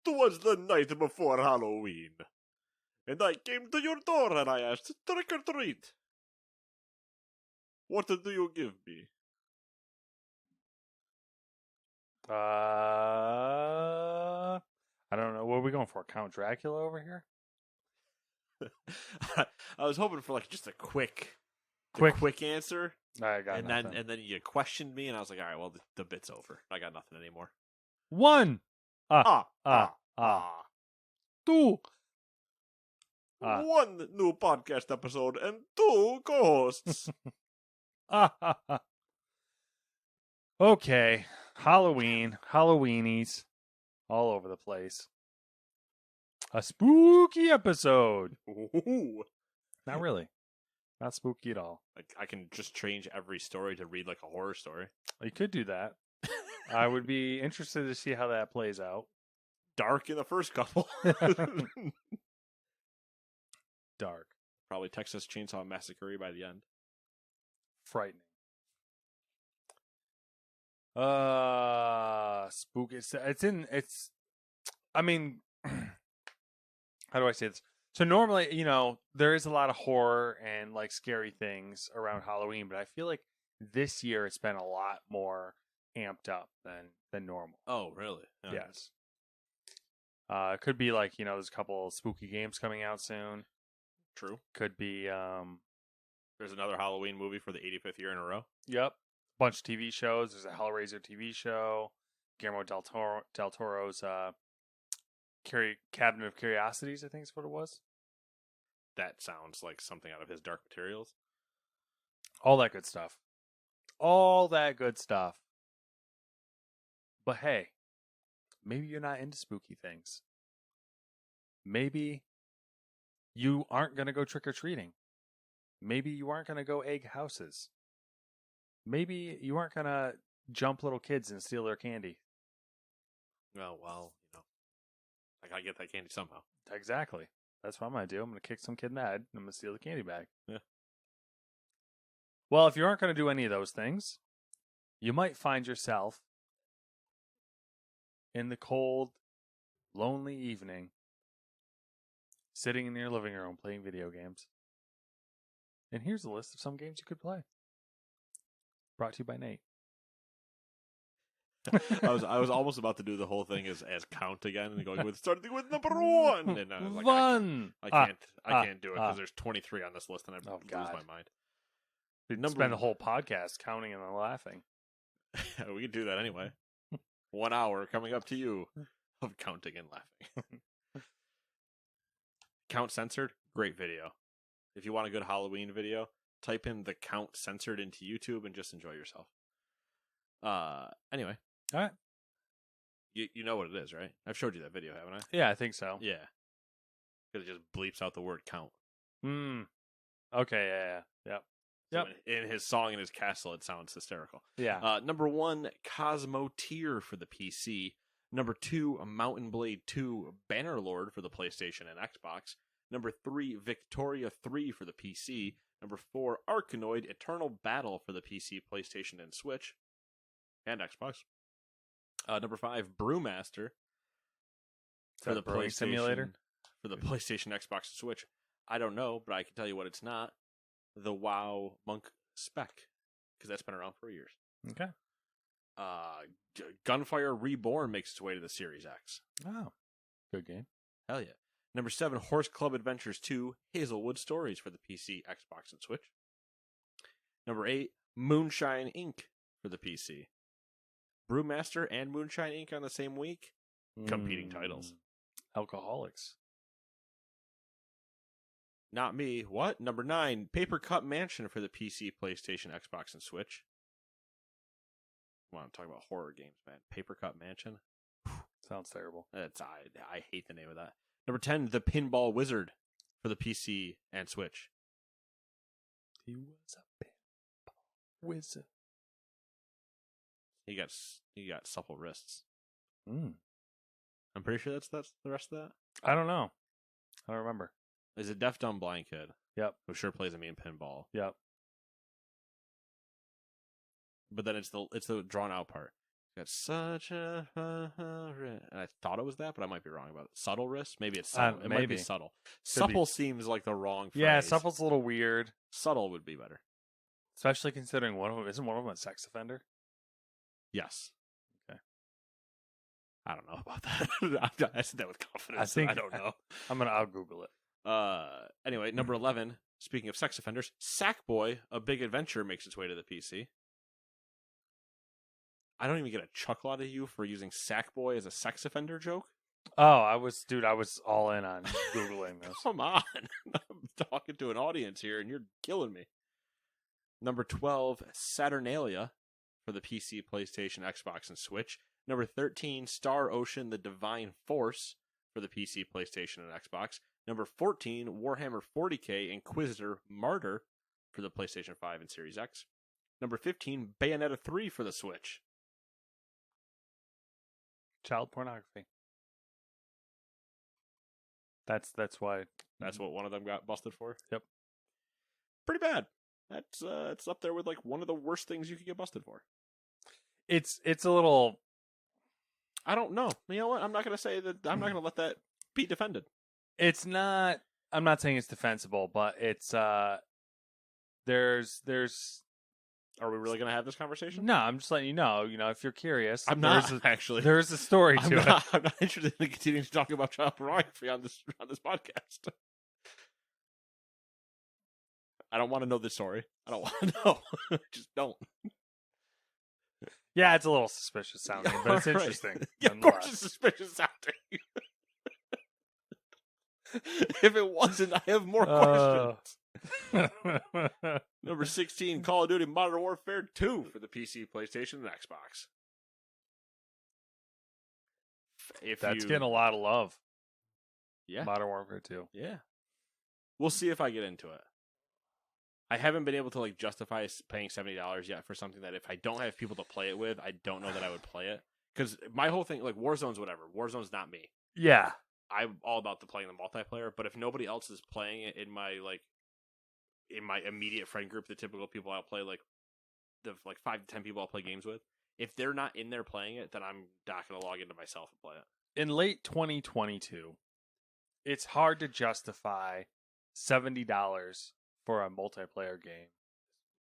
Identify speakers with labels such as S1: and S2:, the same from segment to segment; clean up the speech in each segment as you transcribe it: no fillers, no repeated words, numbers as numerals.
S1: 'Twas the night before Halloween, and I came to your door and I asked, trick or treat. What do you give me?
S2: I don't know. What are we going for? Count Dracula over here?
S1: I was hoping for like just a quick answer,
S2: I got
S1: and
S2: nothing.
S1: then you questioned me, and I was like, all right, well the bit's over. I got nothing anymore.
S2: 1. Two.
S1: One new podcast episode and 2 co-hosts.
S2: Okay. Halloweenies, all over the place. A spooky episode.
S1: Ooh.
S2: Not really. Not spooky at all.
S1: Like I can just change every story to read like a horror story.
S2: You could do that. I would be interested to see how that plays out.
S1: Dark in the first couple.
S2: Dark.
S1: Probably Texas Chainsaw Massacre by the end.
S2: Frightening. Spooky. It's I mean, how do I say this? So normally, there is a lot of horror and like scary things around Halloween, but I feel like this year it's been a lot more amped up than normal.
S1: Oh, really? Yeah.
S2: Yes. It could be like, there's a couple spooky games coming out soon.
S1: True.
S2: Could be
S1: there's another Halloween movie for the 85th year in a row.
S2: Yep. Bunch of TV shows. There's a Hellraiser TV show. Guillermo del Toro's Cabinet of Curiosities, I think is what it was.
S1: That sounds like something out of his Dark Materials.
S2: All that good stuff. All that good stuff. But hey, maybe you're not into spooky things. Maybe you aren't going to go trick-or-treating. Maybe you aren't going to go egg houses. Maybe you aren't going to jump little kids and steal their candy.
S1: Oh, well, I gotta get that candy somehow.
S2: Exactly. That's what I'm going to do. I'm going to kick some kid in the head and I'm going to steal the candy bag.
S1: Yeah.
S2: Well, if you aren't going to do any of those things, you might find yourself in the cold, lonely evening, sitting in your living room playing video games. And here's a list of some games you could play. Brought to you by Nate.
S1: I was almost about to do the whole thing as count again and going with starting with number 1, and I was like, I can't do it because there's 23 on this list and I lose my mind.
S2: We'd spend the whole podcast counting and then laughing.
S1: We could do that anyway. 1 hour coming up to you of counting and laughing. Count Censored, great video. If you want a good Halloween video, type in the Count Censored into YouTube and just enjoy yourself. Anyway.
S2: All right.
S1: You know what it is, right? I've showed you that video, haven't I?
S2: Yeah, I think so.
S1: Yeah. Because it just bleeps out the word count.
S2: Okay, yeah.
S1: So in his song in his castle, it sounds hysterical.
S2: Yeah.
S1: Number 1, Cosmo Tier for the PC. Number 2, Mountain Blade 2 Bannerlord for the PlayStation and Xbox. Number 3, Victoria 3 for the PC. Number 4, Arkanoid Eternal Battle for the PC, PlayStation, and Switch. And Xbox. Number 5, Brewmaster for the PlayStation
S2: Simulator?
S1: For the PlayStation, Xbox, and Switch. I don't know, but I can tell you what it's not. The WoW Monk Spec, because that's been around for years.
S2: Okay.
S1: Gunfire Reborn makes its way to the Series X.
S2: Oh, good game.
S1: Hell yeah. Number 7, Horse Club Adventures 2 Hazelwood Stories for the PC, Xbox, and Switch. Number 8, Moonshine Inc. for the PC. Brewmaster and Moonshine Inc. on the same week. Competing titles.
S2: Alcoholics.
S1: Not me. What? Number 9, Paper Cut Mansion for the PC, PlayStation, Xbox, and Switch. I want to talk about horror games, man. Paper Cut Mansion.
S2: Sounds terrible.
S1: I hate the name of that. Number 10, The Pinball Wizard for the PC and Switch.
S2: He was a pinball wizard.
S1: He got supple wrists.
S2: I'm
S1: pretty sure that's the rest of that.
S2: I don't know. I don't remember.
S1: Is a deaf, dumb, blind kid.
S2: Yep.
S1: Who sure plays a mean pinball.
S2: Yep.
S1: But then it's the drawn out part. Got such a and I thought it was that, but I might be wrong about it. Subtle risk? Maybe it's subtle. It might be
S2: Maybe.
S1: subtle.
S2: Could be.
S1: Supple seems like the wrong phrase.
S2: Yeah, supple's a little weird,
S1: Subtle would be better.
S2: especially considering isn't one of them a sex offender?
S1: Yes.
S2: Okay.
S1: I don't know about that. I said that with confidence. I don't know.
S2: I'll Google it.
S1: Anyway, number 11. Speaking of sex offenders, Sackboy: A Big Adventure makes its way to the PC. I don't even get a chuckle out of you for using Sackboy as a sex offender joke.
S2: Oh, I was all in on Googling this.
S1: Come on. I'm talking to an audience here and you're killing me. Number 12, Saturnalia for the PC, PlayStation, Xbox, and Switch. Number 13, Star Ocean: The Divine Force for the PC, PlayStation, and Xbox. Number 14, Warhammer 40k Inquisitor Martyr for the PlayStation 5 and Series X. Number 15, Bayonetta 3 for the Switch.
S2: Child pornography. That's why.
S1: That's what one of them got busted for?
S2: Yep.
S1: Pretty bad. That's it's up there with like one of the worst things you could get busted for.
S2: It's a little.
S1: I don't know. You know what? I'm not going to say that. I'm not going to let that be defended.
S2: It's not. I'm not saying it's defensible, but it's there's.
S1: Are we really going to have this conversation?
S2: No, I'm just letting you know. You know, if you're curious,
S1: I'm not actually.
S2: There's a story to it.
S1: I'm not interested in continuing to talk about child pornography on this podcast. I don't want to know the story. I don't want to know. Just don't.
S2: Yeah, it's a little suspicious sounding, but it's
S1: Right.
S2: interesting.
S1: Yeah, of course it's suspicious sounding. If it wasn't, I have more questions. Number 16, Call of Duty Modern Warfare 2 for the PC, PlayStation, and Xbox.
S2: That's getting a lot of love.
S1: Yeah.
S2: Modern Warfare 2.
S1: Yeah. We'll see if I get into it. I haven't been able to like justify paying $70 yet for something that if I don't have people to play it with, I don't know that I would play it. Because my whole thing, like Warzone's whatever. Warzone's not me.
S2: Yeah.
S1: I'm all about playing the multiplayer, but if nobody else is playing it in my immediate friend group, the typical people I'll play, like the 5 to 10 people I'll play games with, if they're not in there playing it, then I'm not going to log into myself and play it.
S2: In late 2022, it's hard to justify $70 for a multiplayer game.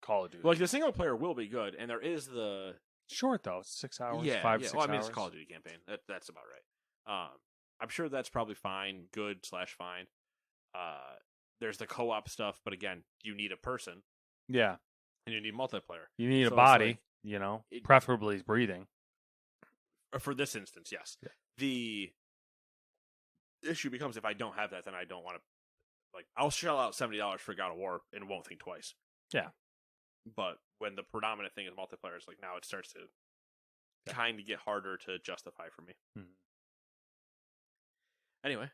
S2: Call of Duty.
S1: Like the single player will be good, and there is the
S2: short though, 6 hours,
S1: yeah,
S2: 5
S1: yeah.
S2: 6
S1: Well, I mean,
S2: hours.
S1: it's a Call of Duty campaign. That's about right. I'm sure that's probably fine, good/fine. There's the co-op stuff, but again, you need a person.
S2: Yeah,
S1: and you need multiplayer.
S2: You need
S1: So
S2: a body,
S1: like,
S2: you know, preferably breathing.
S1: For this instance, yes.
S2: Yeah.
S1: The issue becomes if I don't have that, then I don't want to. Like, I'll shell out $70 for God of War and won't think twice.
S2: Yeah.
S1: But when the predominant thing is multiplayer, it's like now it starts to kind of get harder to justify for me.
S2: Mm-hmm.
S1: Anyway,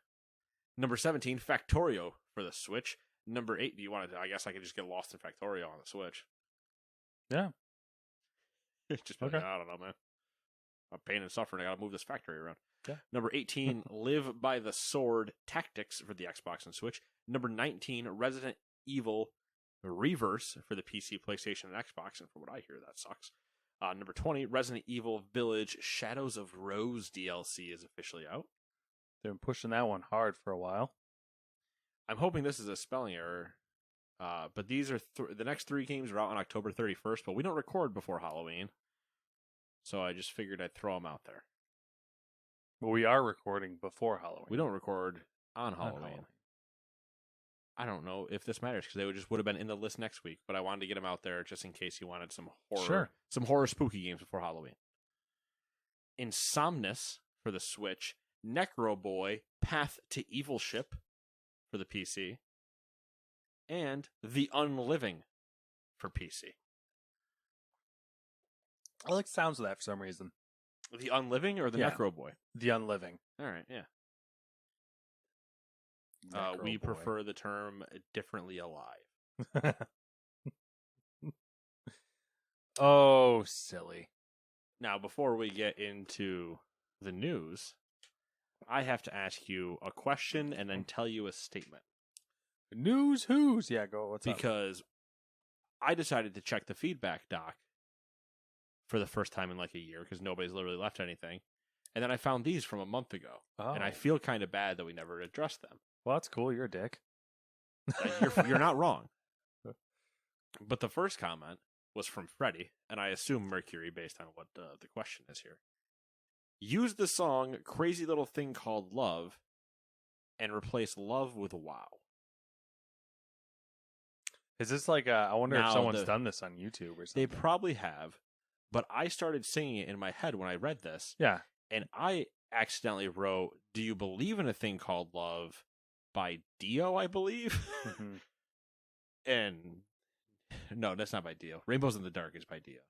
S1: number 17, Factorio for the Switch. Number 8, do you want to? I guess I could just get lost in Factorio on the Switch.
S2: Yeah.
S1: Just okay. I don't know, man. I'm pain and suffering. I gotta move this factory around.
S2: Yeah.
S1: Number 18, Live by the Sword Tactics for the Xbox and Switch. Number 19, Resident Evil Reverse for the PC, PlayStation, and Xbox. And from what I hear, that sucks. Number 20, Resident Evil Village Shadows of Rose DLC is officially out.
S2: They've been pushing that one hard for a while.
S1: I'm hoping this is a spelling error. But these are the next 3 games are out on October 31st, but we don't record before Halloween. So I just figured I'd throw them out there.
S2: Well, we are recording before Halloween.
S1: We don't record on Halloween. I don't know if this matters because they would have been in the list next week, but I wanted to get them out there just in case you wanted some horror spooky games before Halloween. Insomnus for the Switch, Necro Boy, Path to Evil Ship for the PC, and The Unliving for PC.
S2: I like sounds of that for some reason.
S1: The Unliving or the Necro Boy?
S2: The Unliving.
S1: All right, yeah. We
S2: Boy.
S1: prefer the term differently alive.
S2: Oh, silly.
S1: Now, before we get into the news, I have to ask you a question and then tell you a statement.
S2: News who's? Yeah, go. What's up?
S1: Because I decided to check the feedback doc for the first time in like a year because nobody's literally left anything. And then I found these from a month ago, and I feel kind of bad that we never addressed them.
S2: Well, that's cool. You're a dick.
S1: You're not wrong. But the first comment was from Freddie, and I assume Mercury based on what the question is here. Use the song Crazy Little Thing Called Love and replace love with wow.
S2: Is this like I wonder if someone's done this on YouTube or something.
S1: They probably have, but I started singing it in my head when I read this.
S2: Yeah.
S1: And I accidentally wrote, Do You Believe in a Thing Called Love by Dio, I believe?
S2: Mm-hmm.
S1: And no, that's not by Dio. Rainbows in the Dark is by Dio.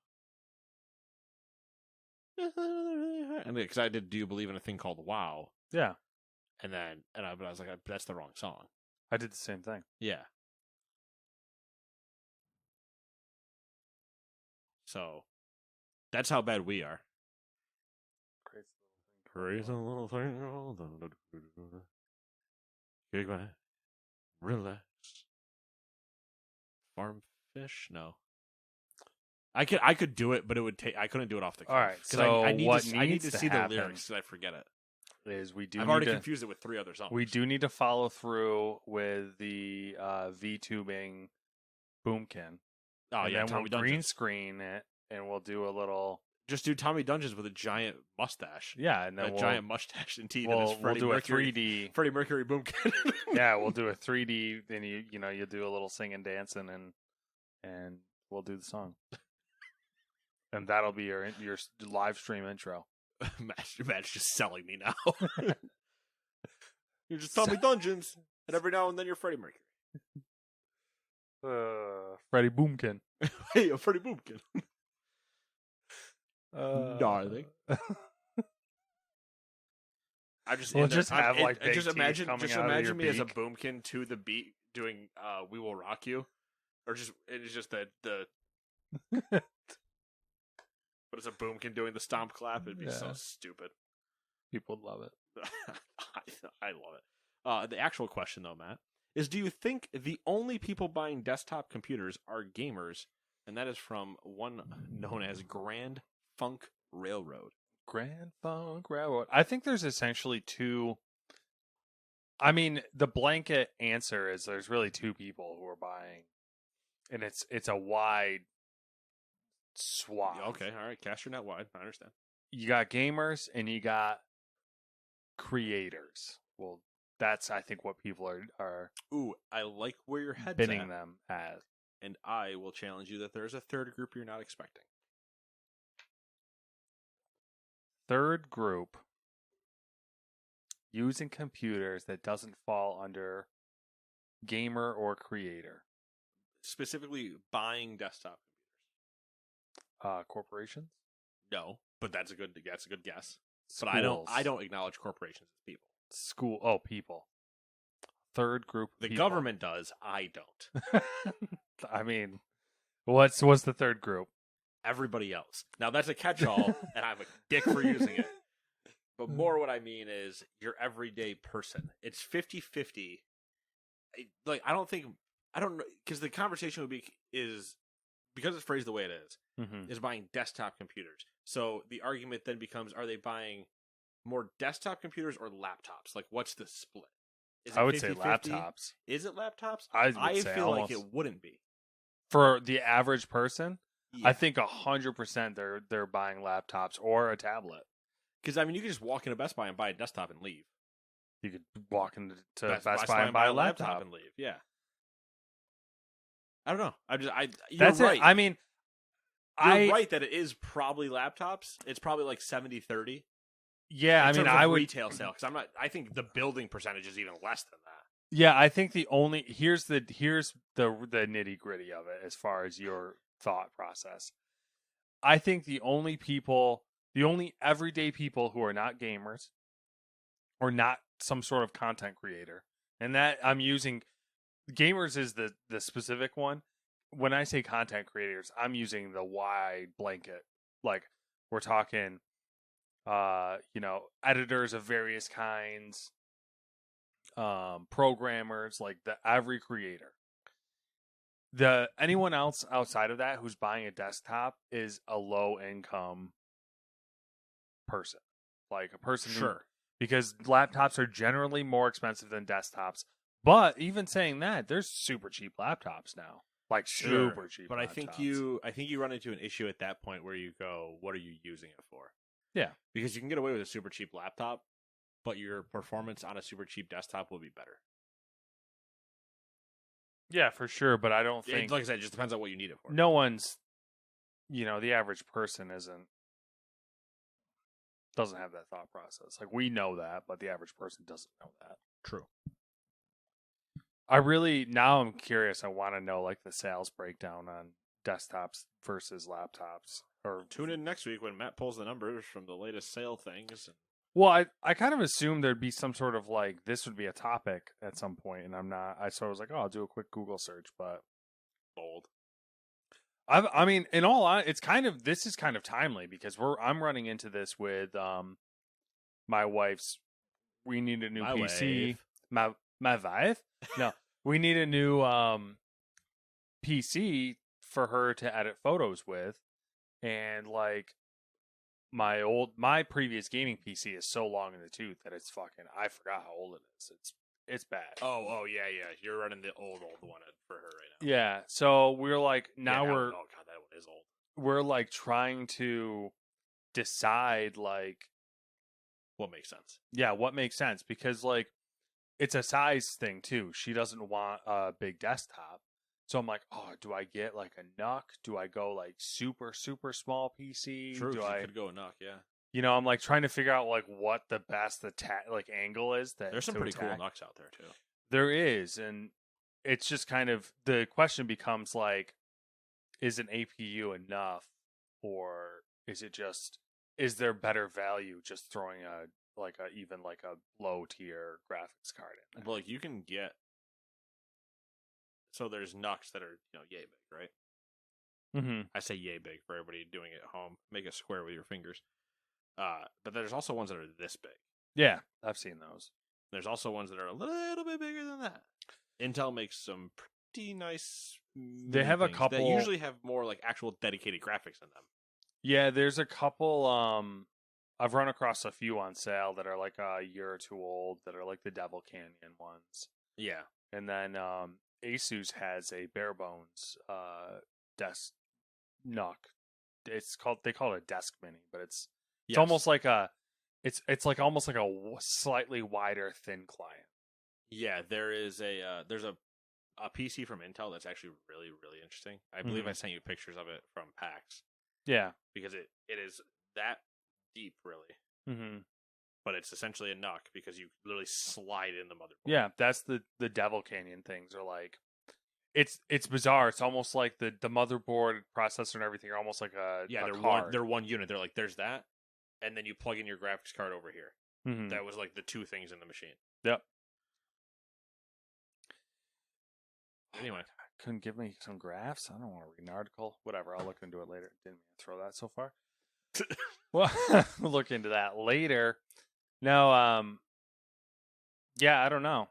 S1: And because I did Do You Believe in a Thing Called Wow?
S2: Yeah.
S1: And I was like, that's the wrong song.
S2: I did the same thing.
S1: Yeah. So that's how bad we are. Crazy little thing. Kick back. Relax. Farm fish? No. I could do it, but it would take. I couldn't do it off the cuff.
S2: All right.
S1: So
S2: I
S1: need to see the lyrics because I forget it. I've already confused it with 3 other songs.
S2: We do need to follow through with the VTubing Boomkin.
S1: Oh,
S2: and
S1: yeah,
S2: then
S1: Tommy
S2: we'll
S1: Dungeons.
S2: green screen it, and we'll do a little.
S1: Just do Tommy Dungeons with a giant mustache.
S2: Yeah, and then
S1: giant mustache and teeth.
S2: We'll do
S1: Mercury,
S2: a 3D.
S1: Freddie Mercury Boomkin.
S2: Yeah, we'll do a 3D. Then you'll do a little singing, dancing, and we'll do the song. And that'll be your live stream intro.
S1: Matt's just selling me now. You're just Tommy Dungeons, and every now and then you're Freddie Mercury.
S2: Freddie Boomkin.
S1: Hey, Freddie Boomkin. Darling. I just imagine me as a boomkin to the beat doing "We Will Rock You," or it's just the. But it's a boomkin doing the stomp clap. It'd be so stupid.
S2: People would love it.
S1: I love it. The actual question, though, Matt, is: do you think the only people buying desktop computers are gamers? And that is from one known as Grand Funk Railroad.
S2: Grand Funk Railroad. I think there's essentially 2. I mean, the blanket answer is there's really 2 people who are buying, and it's a wide swath.
S1: Okay, all right, cast your net wide. I understand.
S2: You got gamers and you got creators. Well, that's I think what people are.
S1: Ooh, I like where your head's
S2: bidding
S1: at.
S2: them as.
S1: And I will challenge you that there's a third group you're not expecting.
S2: Third group using computers that doesn't fall under gamer or creator.
S1: Specifically buying desktop
S2: computers. Corporations?
S1: No, but that's a good guess.
S2: Schools.
S1: But I don't acknowledge corporations as people.
S2: People. Third group.
S1: The government does. I don't.
S2: I mean, what's the third group?
S1: Everybody else. Now that's a catch-all, and I'm a dick for using it. But more what I mean is your everyday person. It's 50-50. Like, I don't know, because the conversation would be, is, because it's phrased the way it is, is buying desktop computers. So the argument then becomes, are they buying more desktop computers or laptops? Like, what's the split?
S2: I would say laptops.
S1: Is it laptops?
S2: I
S1: feel like it wouldn't be.
S2: For the average person,
S1: yeah.
S2: I think 100% they're buying laptops or a tablet.
S1: Because, I mean, you could just walk into Best Buy and buy a desktop and leave.
S2: You could walk into Best Buy and buy a laptop
S1: and leave. Yeah. I don't know.
S2: That's
S1: right.
S2: It. I mean,
S1: you're right that it is probably laptops. It's probably like 70-30.
S2: Yeah, I would
S1: retail sale, because I think the building percentage is even less than that.
S2: Yeah, I think here's the nitty gritty of it as far as your thought process. I think the only everyday people who are not gamers or not some sort of content creator, and that I'm using gamers is the specific one. When I say content creators, I'm using the wide blanket. Like, we're talking editors of various kinds, programmers, like every creator. anyone else outside of that who's buying a desktop is a low income person, like a person who,
S1: Sure.
S2: because laptops are generally more expensive than desktops. But even saying that, there's super cheap laptops now, like super cheap.
S1: But
S2: laptops.
S1: I think you run into an issue at that point where you go, what are you using it for?
S2: Yeah,
S1: Because you can get away with a super cheap laptop, but your performance on a super cheap desktop will be better.
S2: yeah, for sure. But I don't think,
S1: Like I said, it just depends on what you need it for.
S2: no one's, the average person doesn't have that thought process. Like, we know that, but the average person doesn't know that.
S1: True.
S2: Now I'm curious. I want to know like the sales breakdown on desktops versus laptops. Or
S1: Tune in next week when Matt pulls the numbers from the latest sale things.
S2: well, I kind of assumed there'd be some sort of like this would be a topic at some point, and I'm not. So I was like, oh, I'll do a quick Google search, but
S1: Bold.
S2: I mean, in all, this is kind of timely because I'm running into this with my wife's. We need a new
S1: My
S2: PC.
S1: wife.
S2: My wife? No, we need a new PC for her to edit photos with, and like my previous gaming PC is so long in the tooth that it's fucking. I forgot how old it is. It's bad.
S1: Oh yeah. You're running the old one for her right now.
S2: Yeah. So we're like now
S1: oh
S2: we're
S1: god, that one is old.
S2: we're like trying to decide like
S1: What makes sense?
S2: yeah, what makes sense, because like it's a size thing too. She doesn't want a big desktop. So I'm like, oh, do I get like a NUC? Do I go like super, super small PC?
S1: True,
S2: Do
S1: you
S2: I,
S1: could go knock, yeah.
S2: I'm like trying to figure out like what the best like angle is that
S1: There's some
S2: to
S1: pretty cool
S2: attack.
S1: knocks out there too.
S2: There is, and it's just kind of the question becomes like, is an APU enough, or is there better value just throwing even like a low tier graphics card in there?
S1: But like you can get, so there's knocks that are yay big, right?
S2: Mm-hmm.
S1: I say yay big for everybody doing it at home. Make a square with your fingers. But there's also ones that are this big.
S2: Yeah, I've seen those.
S1: There's also ones that are a little bit bigger than that. Intel makes some pretty nice.
S2: They have a couple
S1: that usually have more like actual dedicated graphics in them.
S2: Yeah, there's a couple. I've run across a few on sale that are like a year or two old that are like the Devil Canyon ones.
S1: Yeah,
S2: and then Asus has a bare bones desk NUC. They call it a desk mini, but it's almost like it's like almost like a slightly wider thin client.
S1: Yeah, there's a PC from Intel that's actually really, really interesting. I believe I sent you pictures of it from PAX.
S2: Yeah,
S1: because it is that deep, really.
S2: Mm-hmm.
S1: But it's essentially a NUC because you literally slide in the motherboard.
S2: Yeah, that's the Devil Canyon things are like. It's bizarre. It's almost like the motherboard, processor, and everything are almost like
S1: they're one unit. They're like there's that, and then you plug in your graphics card over here.
S2: Mm-hmm.
S1: That was like the two things in the machine.
S2: Yep.
S1: Anyway,
S2: couldn't give me some graphs. I don't want to read an article. Whatever. I'll look into it later. Didn't mean to throw that so far. Well, we'll look into that later. No, yeah, I don't know.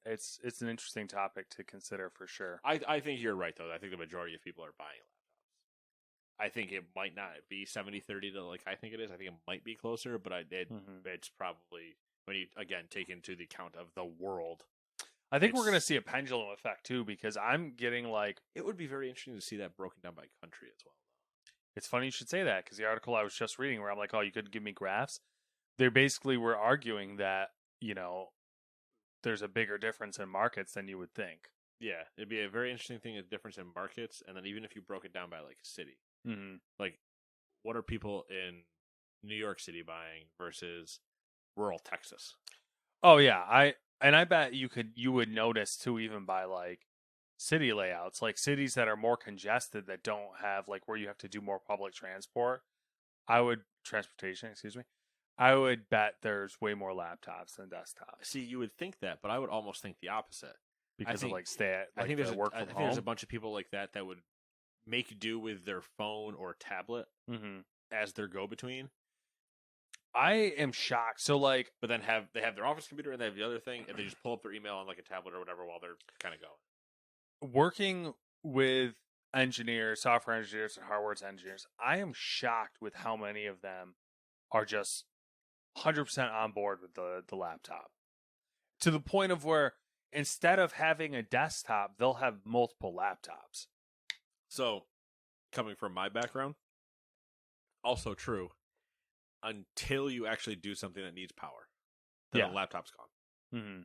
S2: It's an interesting topic to consider for sure.
S1: I think you're right though. I think the majority of people are buying laptops. I think it might not be 70-30 to like I think it is. I think it might be closer, but it's probably when you again take into the account of the world.
S2: I think we're going to see a pendulum effect too, because I'm getting like
S1: it would be very interesting to see that broken down by country as well.
S2: It's funny you should say that because the article I was just reading, where I'm like, oh, you could give me graphs. They basically were arguing that there's a bigger difference in markets than you would think.
S1: Yeah, it'd be a very interesting thing, a difference in markets, and then even if you broke it down by like city, like what are people in New York City buying versus rural Texas?
S2: Oh yeah, I bet you would notice too, even by like city layouts, like cities that are more congested that don't have like where you have to do more public transportation, excuse me. I would bet there's way more laptops than desktops.
S1: See, you would think that, but I would almost think the opposite.
S2: Because of like
S1: I think
S2: work from home.
S1: there's a bunch of people like that would make do with their phone or tablet as their go-between.
S2: I am shocked. So like,
S1: but then they have their office computer and they have the other thing, and they just pull up their email on like a tablet or whatever while they're kind of going.
S2: Working with engineers, software engineers, and hardware engineers, I am shocked with how many of them are just 100% on board with the laptop. To the point of where instead of having a desktop, they'll have multiple laptops.
S1: So, coming from my background, also true. Until you actually do something that needs power, then the laptop's gone.
S2: Mm-hmm.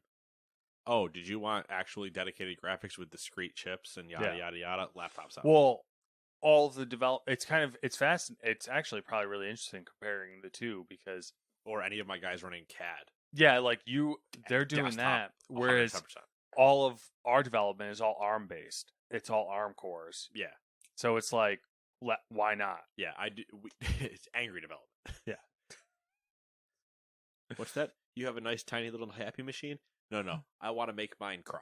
S1: Oh, did you want actually dedicated graphics with discrete chips and yada yada yada? Laptop's out.
S2: Well, all of the it's fast. It's actually probably really interesting comparing the two because,
S1: or any of my guys running CAD.
S2: Yeah, like they're doing
S1: Desktop,
S2: that, whereas
S1: 100%.
S2: all of our development is all ARM based. It's all ARM cores.
S1: Yeah.
S2: So it's like, why not?
S1: Yeah, I do. It's angry development.
S2: Yeah.
S1: What's that? You have a nice tiny little happy machine? No. I want to make mine cry.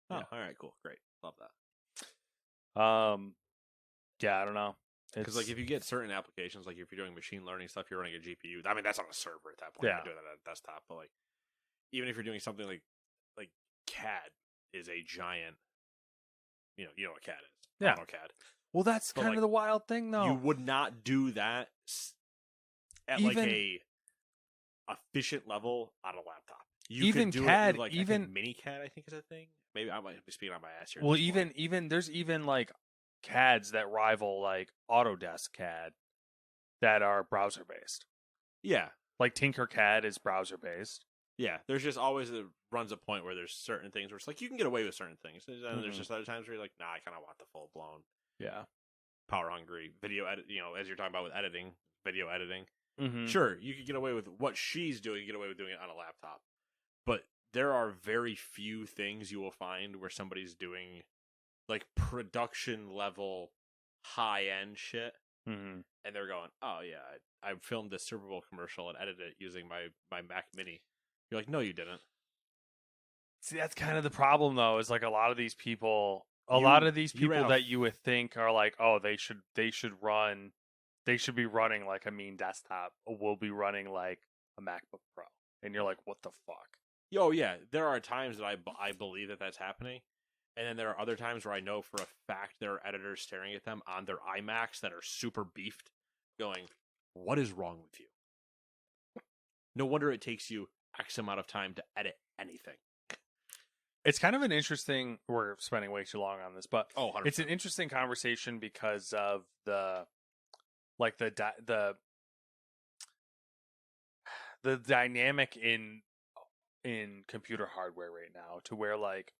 S1: Oh, yeah. All right, cool, great, love that.
S2: Yeah, I don't know.
S1: Because like if you get certain applications, like if you're doing machine learning stuff, you're running a GPU. I mean, that's on a server at that point.
S2: Yeah.
S1: You're doing that on a desktop. But like, even if you're doing something like CAD is a giant. You know what CAD is.
S2: Yeah.
S1: AutoCAD.
S2: Well, that's kind of the wild thing, though.
S1: You would not do that at like a efficient level on a laptop. You could do
S2: CAD,
S1: it with like I think mini CAD, I think is a thing. Maybe I might be speaking on my ass here.
S2: Well, even there's even like CADs that rival like Autodesk CAD that are browser based.
S1: Yeah,
S2: like Tinkercad is browser based.
S1: Yeah, there's just always runs a point where there's certain things where it's like you can get away with certain things, and there's just other times where you're like, nah, I kind of want the full blown, power hungry video edit. You know, as you're talking about with editing, video editing.
S2: Mm-hmm.
S1: Sure, you could get away with what she's doing. You get away with doing it on a laptop, but there are very few things you will find where somebody's doing like production level high end shit, and they're going, oh yeah, I filmed this Super Bowl commercial and edited it using my Mac Mini. You're like, no, you didn't.
S2: See, that's kind of the problem, though. Is like a lot of these people that you would think are like, oh, they should be running like a mean desktop, will be running like a MacBook Pro, and you're like, what the fuck?
S1: Oh yeah, there are times that I believe that that's happening, and then there are other times where I know for a fact there are editors staring at them on their iMacs that are super beefed, going, what is wrong with you? No wonder it takes you X amount of time to edit anything.
S2: It's kind of an interesting. We're spending way too long on this, but
S1: 100%.
S2: It's an interesting conversation because of the dynamic in computer hardware right now, to where like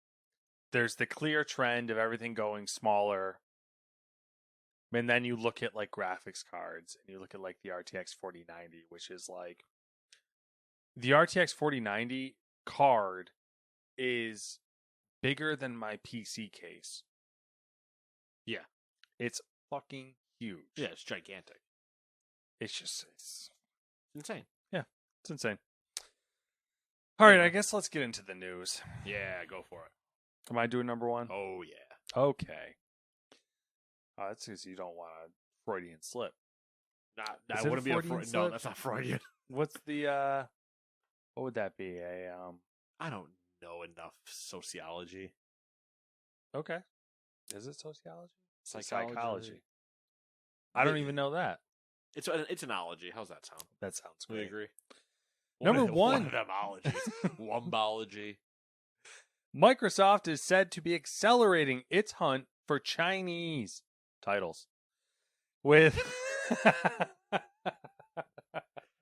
S2: there's the clear trend of everything going smaller, and then you look at like graphics cards and you look at like the RTX 4090, which is like the RTX 4090 card is bigger than my PC case.
S1: Yeah.
S2: It's fucking huge.
S1: Yeah, it's gigantic.
S2: It's
S1: insane.
S2: Yeah, it's insane. All right, I guess let's get into the news.
S1: Yeah, go for it.
S2: Am I doing number one?
S1: Oh, yeah.
S2: Okay. That's because you don't want a Freudian slip.
S1: That wouldn't be a Freudian slip? No, that's not Freudian.
S2: What's the, what would that be?
S1: I don't know enough sociology.
S2: Okay. Is it sociology?
S1: Psychology.
S2: I don't even know that.
S1: It's an ology. How's that sound?
S2: That sounds
S1: great. We agree.
S2: Number one.
S1: One of them ologies. Wombology.
S2: Microsoft is said to be accelerating its hunt for Chinese titles. With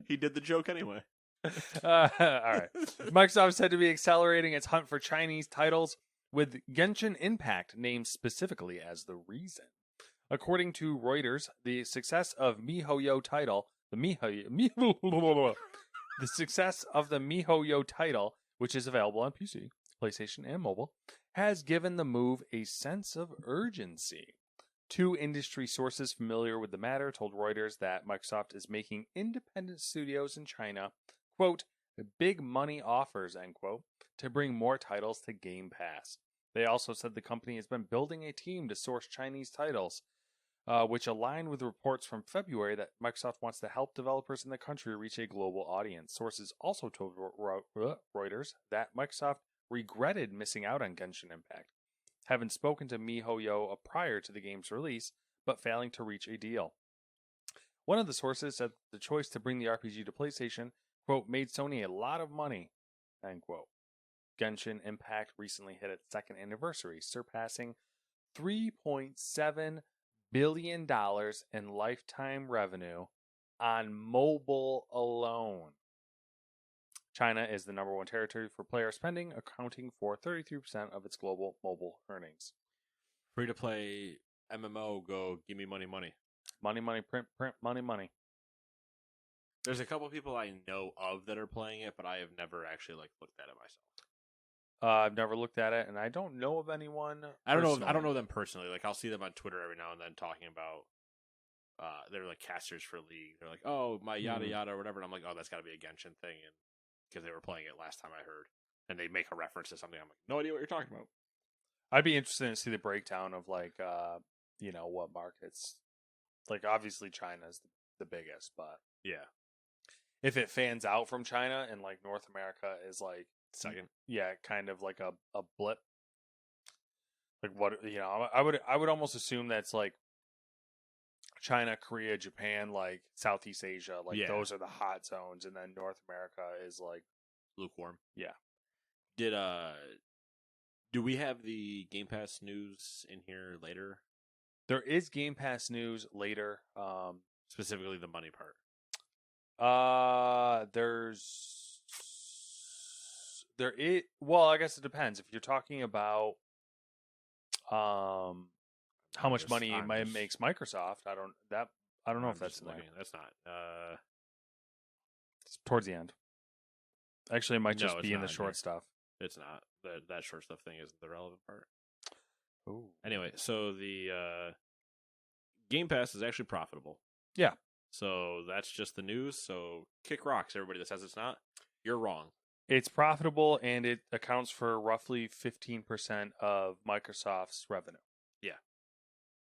S1: he did the joke anyway.
S2: All right. Microsoft is said to be accelerating its hunt for Chinese titles, with Genshin Impact named specifically as the reason. According to Reuters, the success of MiHoYo title, the success of the MiHoYo title, which is available on PC, PlayStation, and mobile, has given the move a sense of urgency. Two industry sources familiar with the matter told Reuters that Microsoft is making independent studios in China, quote, big money offers, end quote, to bring more titles to Game Pass. They also said the company has been building a team to source Chinese titles, which align with reports from February that Microsoft wants to help developers in the country reach a global audience. Sources also told Reuters that Microsoft regretted missing out on Genshin Impact,
S3: having spoken to MiHoYo prior to the game's release, but failing to reach a deal. One of the sources said the choice to bring the RPG to PlayStation, quote, made Sony a lot of money, end quote. Genshin Impact recently hit its second anniversary, surpassing $3.7 billion in lifetime revenue on mobile alone. China is the number one territory for player spending, accounting for 33% of its global mobile earnings.
S1: Free to play MMO, go give me money.
S3: Money, money, print, money.
S1: There's a couple people I know of that are playing it, but I have never actually looked at it myself.
S3: I've never looked at it, and I don't know of anyone.
S1: I don't know them personally. Like, I'll see them on Twitter every now and then talking about. They're like casters for League. They're like, oh, my yada yada or whatever. And I'm like, oh, that's got to be a Genshin thing, and because they were playing it last time I heard, and they make a reference to something. I'm like, no idea what you're talking about.
S3: I'd be interested to see the breakdown of what markets. Like, obviously China's the biggest, but
S1: yeah,
S3: if it fans out from China and like North America is like
S1: second,
S3: yeah, kind of like a blip. Like what I would almost assume that's like China, Korea, Japan, like Southeast Asia, like those are the hot zones, and then North America is like
S1: lukewarm.
S3: Yeah.
S1: Do we have the Game Pass news in here later?
S3: There is Game Pass news later.
S1: Specifically the money part.
S3: Well, I guess it depends. If you're talking about how much money it makes Microsoft, I don't know if that's in there.
S1: That's not.
S3: It's towards the end. Actually, it might just be in the short stuff.
S1: It's not. That short stuff thing isn't the relevant part.
S3: Ooh.
S1: Anyway, so the Game Pass is actually profitable.
S3: Yeah.
S1: So that's just the news. So kick rocks, everybody that says it's not. You're wrong.
S3: It's profitable, and it accounts for roughly 15% of Microsoft's revenue.
S1: Yeah.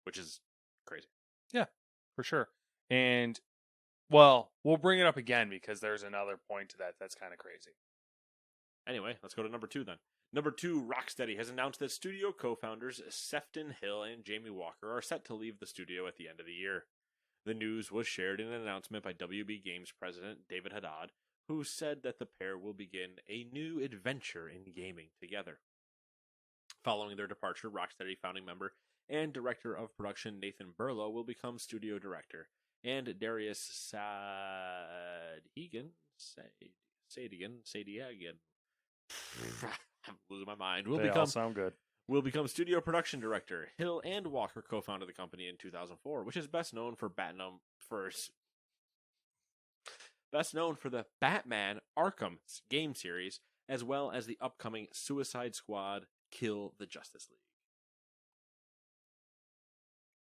S1: Which is crazy.
S3: Yeah, for sure. And, well, we'll bring it up again because there's another point to that that's kind of crazy.
S1: Anyway, let's go to number 2 then. Number 2, Rocksteady has announced that studio co-founders Sefton Hill and Jamie Walker are set to leave the studio at the end of the year. The news was shared in an announcement by WB Games president David Haddad, who said that the pair will begin a new adventure in gaming together. Following their departure, Rocksteady founding member and director of production Nathan Burlow will become studio director, and Darius Sadeghian, I'm losing my mind.
S3: All sound good.
S1: Will become studio production director. Hill and Walker co-founded the company in 2004, which is best known for the Batman Arkham game series, as well as the upcoming Suicide Squad Kill the Justice League.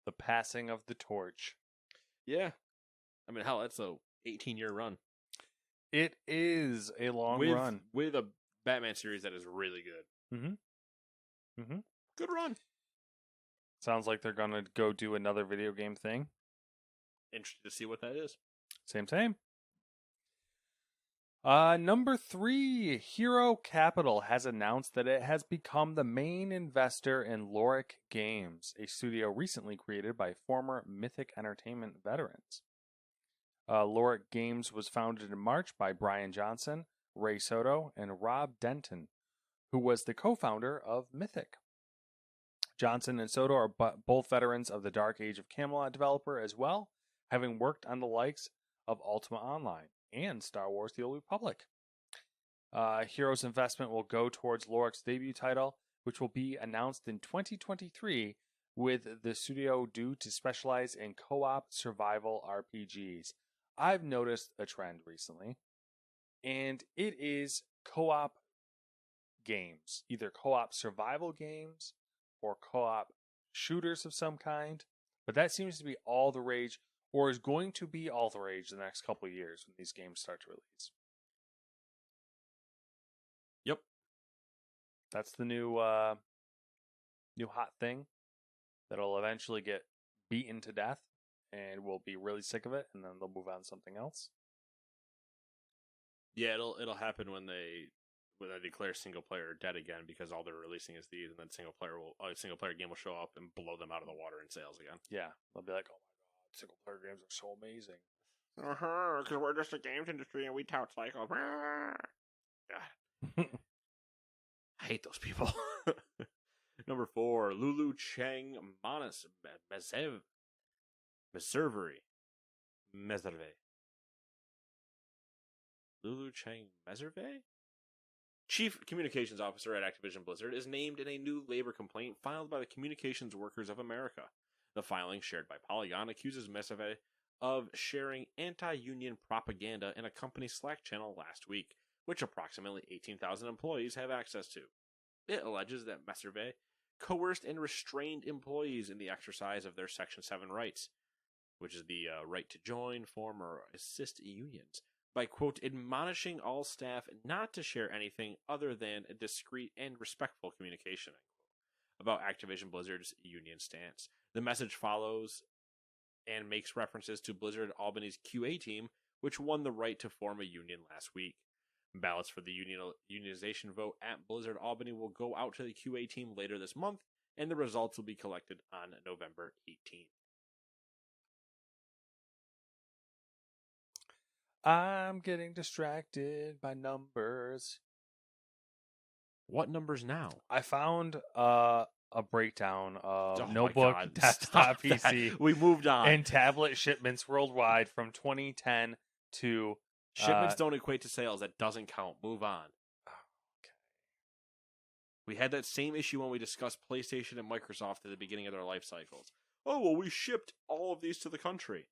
S3: The passing of the torch.
S1: Yeah. I mean, hell, that's a 18-year run.
S3: It is a long run.
S1: With a Batman series that is really good.
S3: Mm-hmm. Mm-hmm.
S1: Good run.
S3: Sounds like they're going to go do another video game thing.
S1: Interested to see what that is.
S3: Same. Number 3, Hero Capital has announced that it has become the main investor in Lorik Games, a studio recently created by former Mythic Entertainment veterans. Lorik Games was founded in March by Brian Johnson, Ray Soto, and Rob Denton, who was the co-founder of Mythic. Johnson and Soto are both veterans of the Dark Age of Camelot developer as well, having worked on the likes of Ultima Online and Star Wars The Old Republic. Hero's investment will go towards Lorik's debut title, which will be announced in 2023, with the studio due to specialize in co-op survival RPGs. I've noticed a trend recently, and it is co-op games, either co-op survival games or co-op shooters of some kind, but that seems to be all the rage, or is going to be all the rage the next couple of years when these games start to release.
S1: Yep.
S3: That's the new hot thing that'll eventually get beaten to death, and we'll be really sick of it, and then they'll move on to something else.
S1: Yeah, it'll happen when they when they declare single player dead again because all they're releasing is these, and then a single player game will show up and blow them out of the water in sales again.
S3: Yeah, they'll be like, "Oh my god, single player games are so amazing."
S1: Because we're just a games industry and we tout cycles. God. I hate those people. Number 4, Lulu Cheng Manas Meservery. Lulu Cheng Meserve? Chief Communications Officer at Activision Blizzard is named in a new labor complaint filed by the Communications Workers of America. The filing, shared by Polygon, accuses Meserve of sharing anti-union propaganda in a company Slack channel last week, which approximately 18,000 employees have access to. It alleges that Meserve coerced and restrained employees in the exercise of their Section 7 rights, which is the right to join, form, or assist unions, by, quote, admonishing all staff not to share anything other than a discreet and respectful communication, about Activision Blizzard's union stance. The message follows and makes references to Blizzard Albany's QA team, which won the right to form a union last week. Ballots for the unionization vote at Blizzard Albany will go out to the QA team later this month, and the results will be collected on November 18th.
S3: I'm getting distracted by numbers.
S1: What numbers now?
S3: I found a breakdown of
S1: Oh my
S3: notebook,
S1: God.
S3: desktop
S1: Stop that.
S3: PC,
S1: We moved on.
S3: and tablet shipments worldwide from 2010 to
S1: Shipments don't equate to sales. That doesn't count. Move on.
S3: okay.
S1: We had that same issue when we discussed PlayStation and Microsoft at the beginning of their life cycles. Oh, well, we shipped all of these to the country.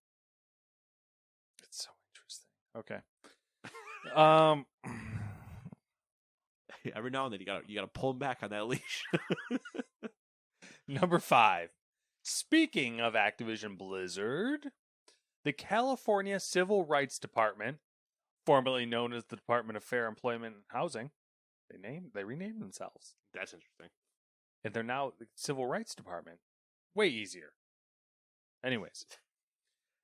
S3: It's so interesting. Okay.
S1: Every now and then you gotta pull them back on that leash.
S3: Number 5. Speaking of Activision Blizzard, the California Civil Rights Department, formerly known as the Department of Fair Employment and Housing, they renamed themselves.
S1: That's interesting.
S3: And they're now the Civil Rights Department. Way easier. Anyways.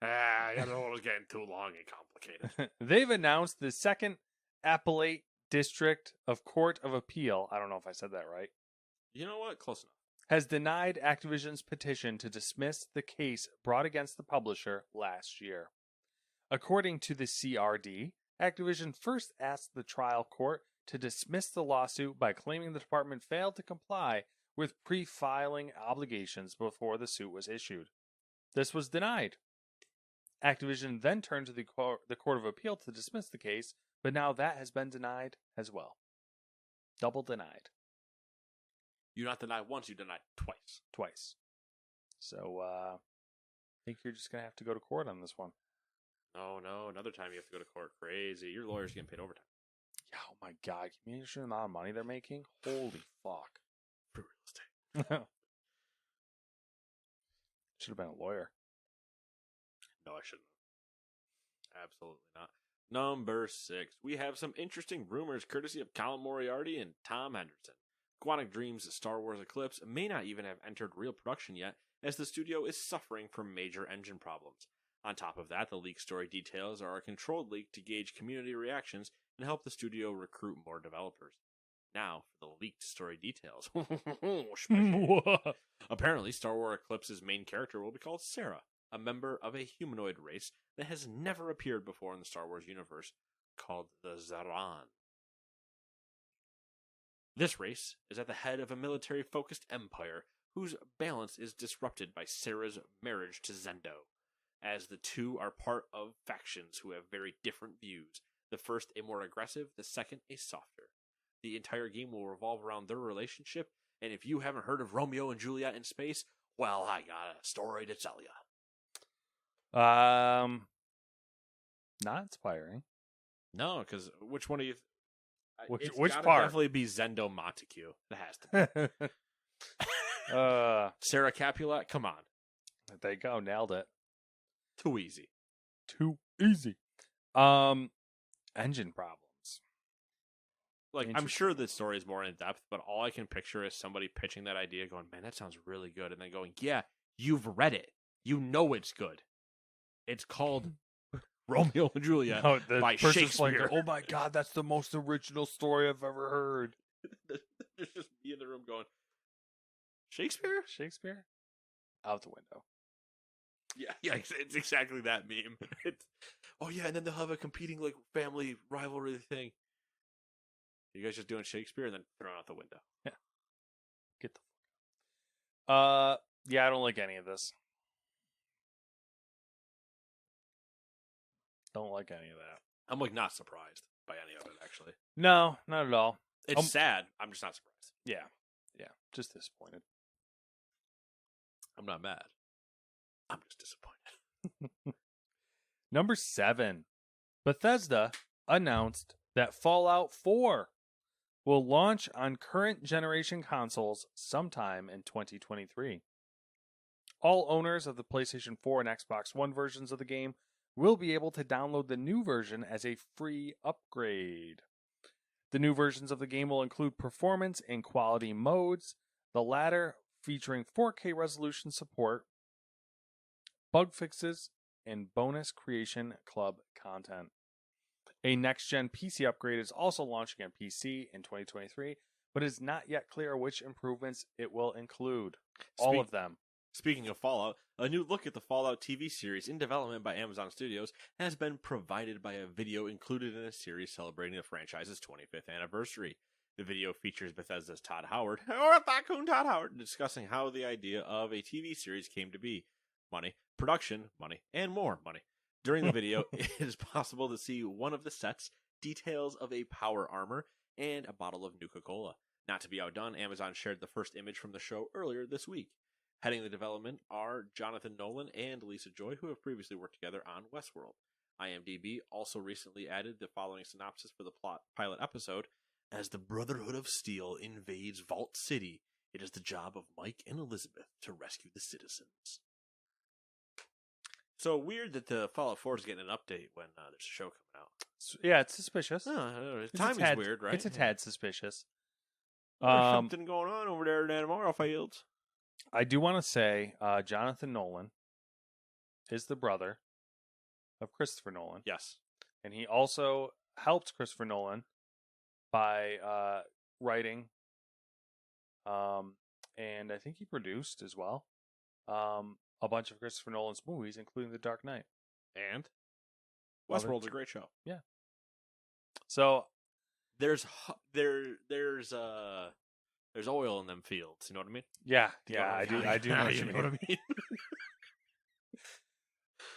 S1: It was getting too long and complicated.
S3: They've announced the second Appellate District of Court of Appeal, I don't know if I said that right,
S1: You know what? Close enough.
S3: has denied Activision's petition to dismiss the case brought against the publisher last year. According to the CRD, Activision first asked the trial court to dismiss the lawsuit by claiming the department failed to comply with pre-filing obligations before the suit was issued. This was denied. Activision then turned to the Court of Appeal to dismiss the case, but now that has been denied as well. Double denied.
S1: You not deny once, you deny twice.
S3: Twice. So, I think you're just going to have to go to court on this one.
S1: Oh, no. Another time you have to go to court. Crazy. Your lawyer's getting paid overtime.
S3: Yeah, oh my god, can you imagine the amount of money they're making? Holy fuck.
S1: For real estate.
S3: Should have been a lawyer.
S1: No, I shouldn't. Absolutely not. Number 6. We have some interesting rumors courtesy of Colin Moriarty and Tom Henderson. Quantic Dream's Star Wars Eclipse may not even have entered real production yet, as the studio is suffering from major engine problems. On top of that, the leaked story details are a controlled leak to gauge community reactions and help the studio recruit more developers. Now, for the leaked story details. Apparently, Star Wars Eclipse's main character will be called Sarah, a member of a humanoid race that has never appeared before in the Star Wars universe, called the Zaran. This race is at the head of a military-focused empire whose balance is disrupted by Sarah's marriage to Zendo, as the two are part of factions who have very different views. The first a more aggressive, the second a softer. The entire game will revolve around their relationship, and if you haven't heard of Romeo and Juliet in space, well, I got a story to tell you.
S3: Not inspiring.
S1: No, because which one of you?
S3: Which
S1: gotta
S3: part?
S1: Definitely be Zendo Montague. That has to be. Sarah Capulet. Come on,
S3: There you go, nailed it.
S1: too easy.
S3: Too easy. Engine problems.
S1: Like, I'm sure the story is more in depth, but all I can picture is somebody pitching that idea, going, "Man, that sounds really good," and then going, "Yeah, you've read it. You know it's good. It's called Romeo and Juliet
S3: No, the
S1: by
S3: person's like,
S1: Shakespeare.
S3: oh my god, that's the most original story I've ever heard.
S1: There's just me in the room going, Shakespeare?
S3: Shakespeare? Out the window.
S1: Yeah, it's exactly that meme. It's, oh yeah, and then they'll have a competing like family rivalry thing. You guys just doing Shakespeare and then throwing out the window.
S3: Get the fuck out. Yeah, I don't like any of this. Don't like any of that.
S1: I'm like not surprised by any of it actually.
S3: No, not at all.
S1: It's sad. I'm just not surprised.
S3: Yeah. Just disappointed.
S1: I'm not mad. I'm just disappointed.
S3: Number 7. Bethesda announced that Fallout 4 will launch on current generation consoles sometime in 2023. All owners of the PlayStation 4 and Xbox One versions of the game will be able to download the new version as a free upgrade. The new versions of the game will include performance and quality modes, the latter featuring 4K resolution support, bug fixes, and bonus Creation Club content. A next-gen PC upgrade is also launching on PC in 2023, but it is not yet clear which improvements it will include. All of them.
S1: Speaking of Fallout, a new look at the Fallout TV series in development by Amazon Studios has been provided by a video included in a series celebrating the franchise's 25th anniversary. The video features Bethesda's Todd Howard, or Thacoon Todd Howard, discussing how the idea of a TV series came to be. Money, production, money, and more money. During the video, it is possible to see one of the sets, details of a power armor, and a bottle of Nuka-Cola. Not to be outdone, Amazon shared the first image from the show earlier this week. Heading the development are Jonathan Nolan and Lisa Joy, who have previously worked together on Westworld. IMDb also recently added the following synopsis for the pilot episode. As the Brotherhood of Steel invades Vault City, it is the job of Mike and Elizabeth to rescue the citizens. So weird that the Fallout 4 is getting an update when there's a show coming out.
S3: Yeah, it's suspicious.
S1: Timing's weird, right?
S3: It's a tad suspicious.
S1: There's something going on over there in Anamora Fields.
S3: I do want to say Jonathan Nolan is the brother of Christopher Nolan.
S1: Yes.
S3: And he also helped Christopher Nolan by writing, and I think he produced as well, a bunch of Christopher Nolan's movies, including The Dark Knight.
S1: And Westworld's a great show.
S3: Yeah. So
S1: there's oil in them fields. You know what I mean?
S3: Yeah, I do know what you mean.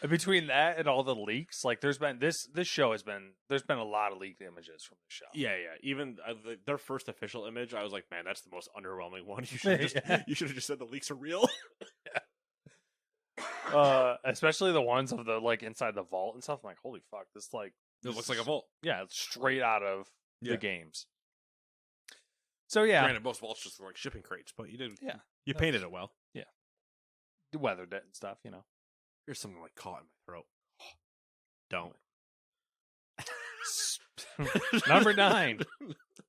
S3: Between that and all the leaks, like there's been there's been a lot of leaked images from the show.
S1: Yeah. Even their first official image, I was like, man, that's the most underwhelming one. You should have just said the leaks are real.
S3: Especially the ones of the like inside the vault and stuff. I'm like, holy fuck, this
S1: it looks like a vault.
S3: Yeah, it's straight out of the games. So yeah,
S1: granted, most vaults just like shipping crates, but you did.
S3: Yeah,
S1: you painted it well.
S3: Yeah, weathered it and stuff. You know.
S1: Here's something like caught in my throat. Don't.
S3: Number 9.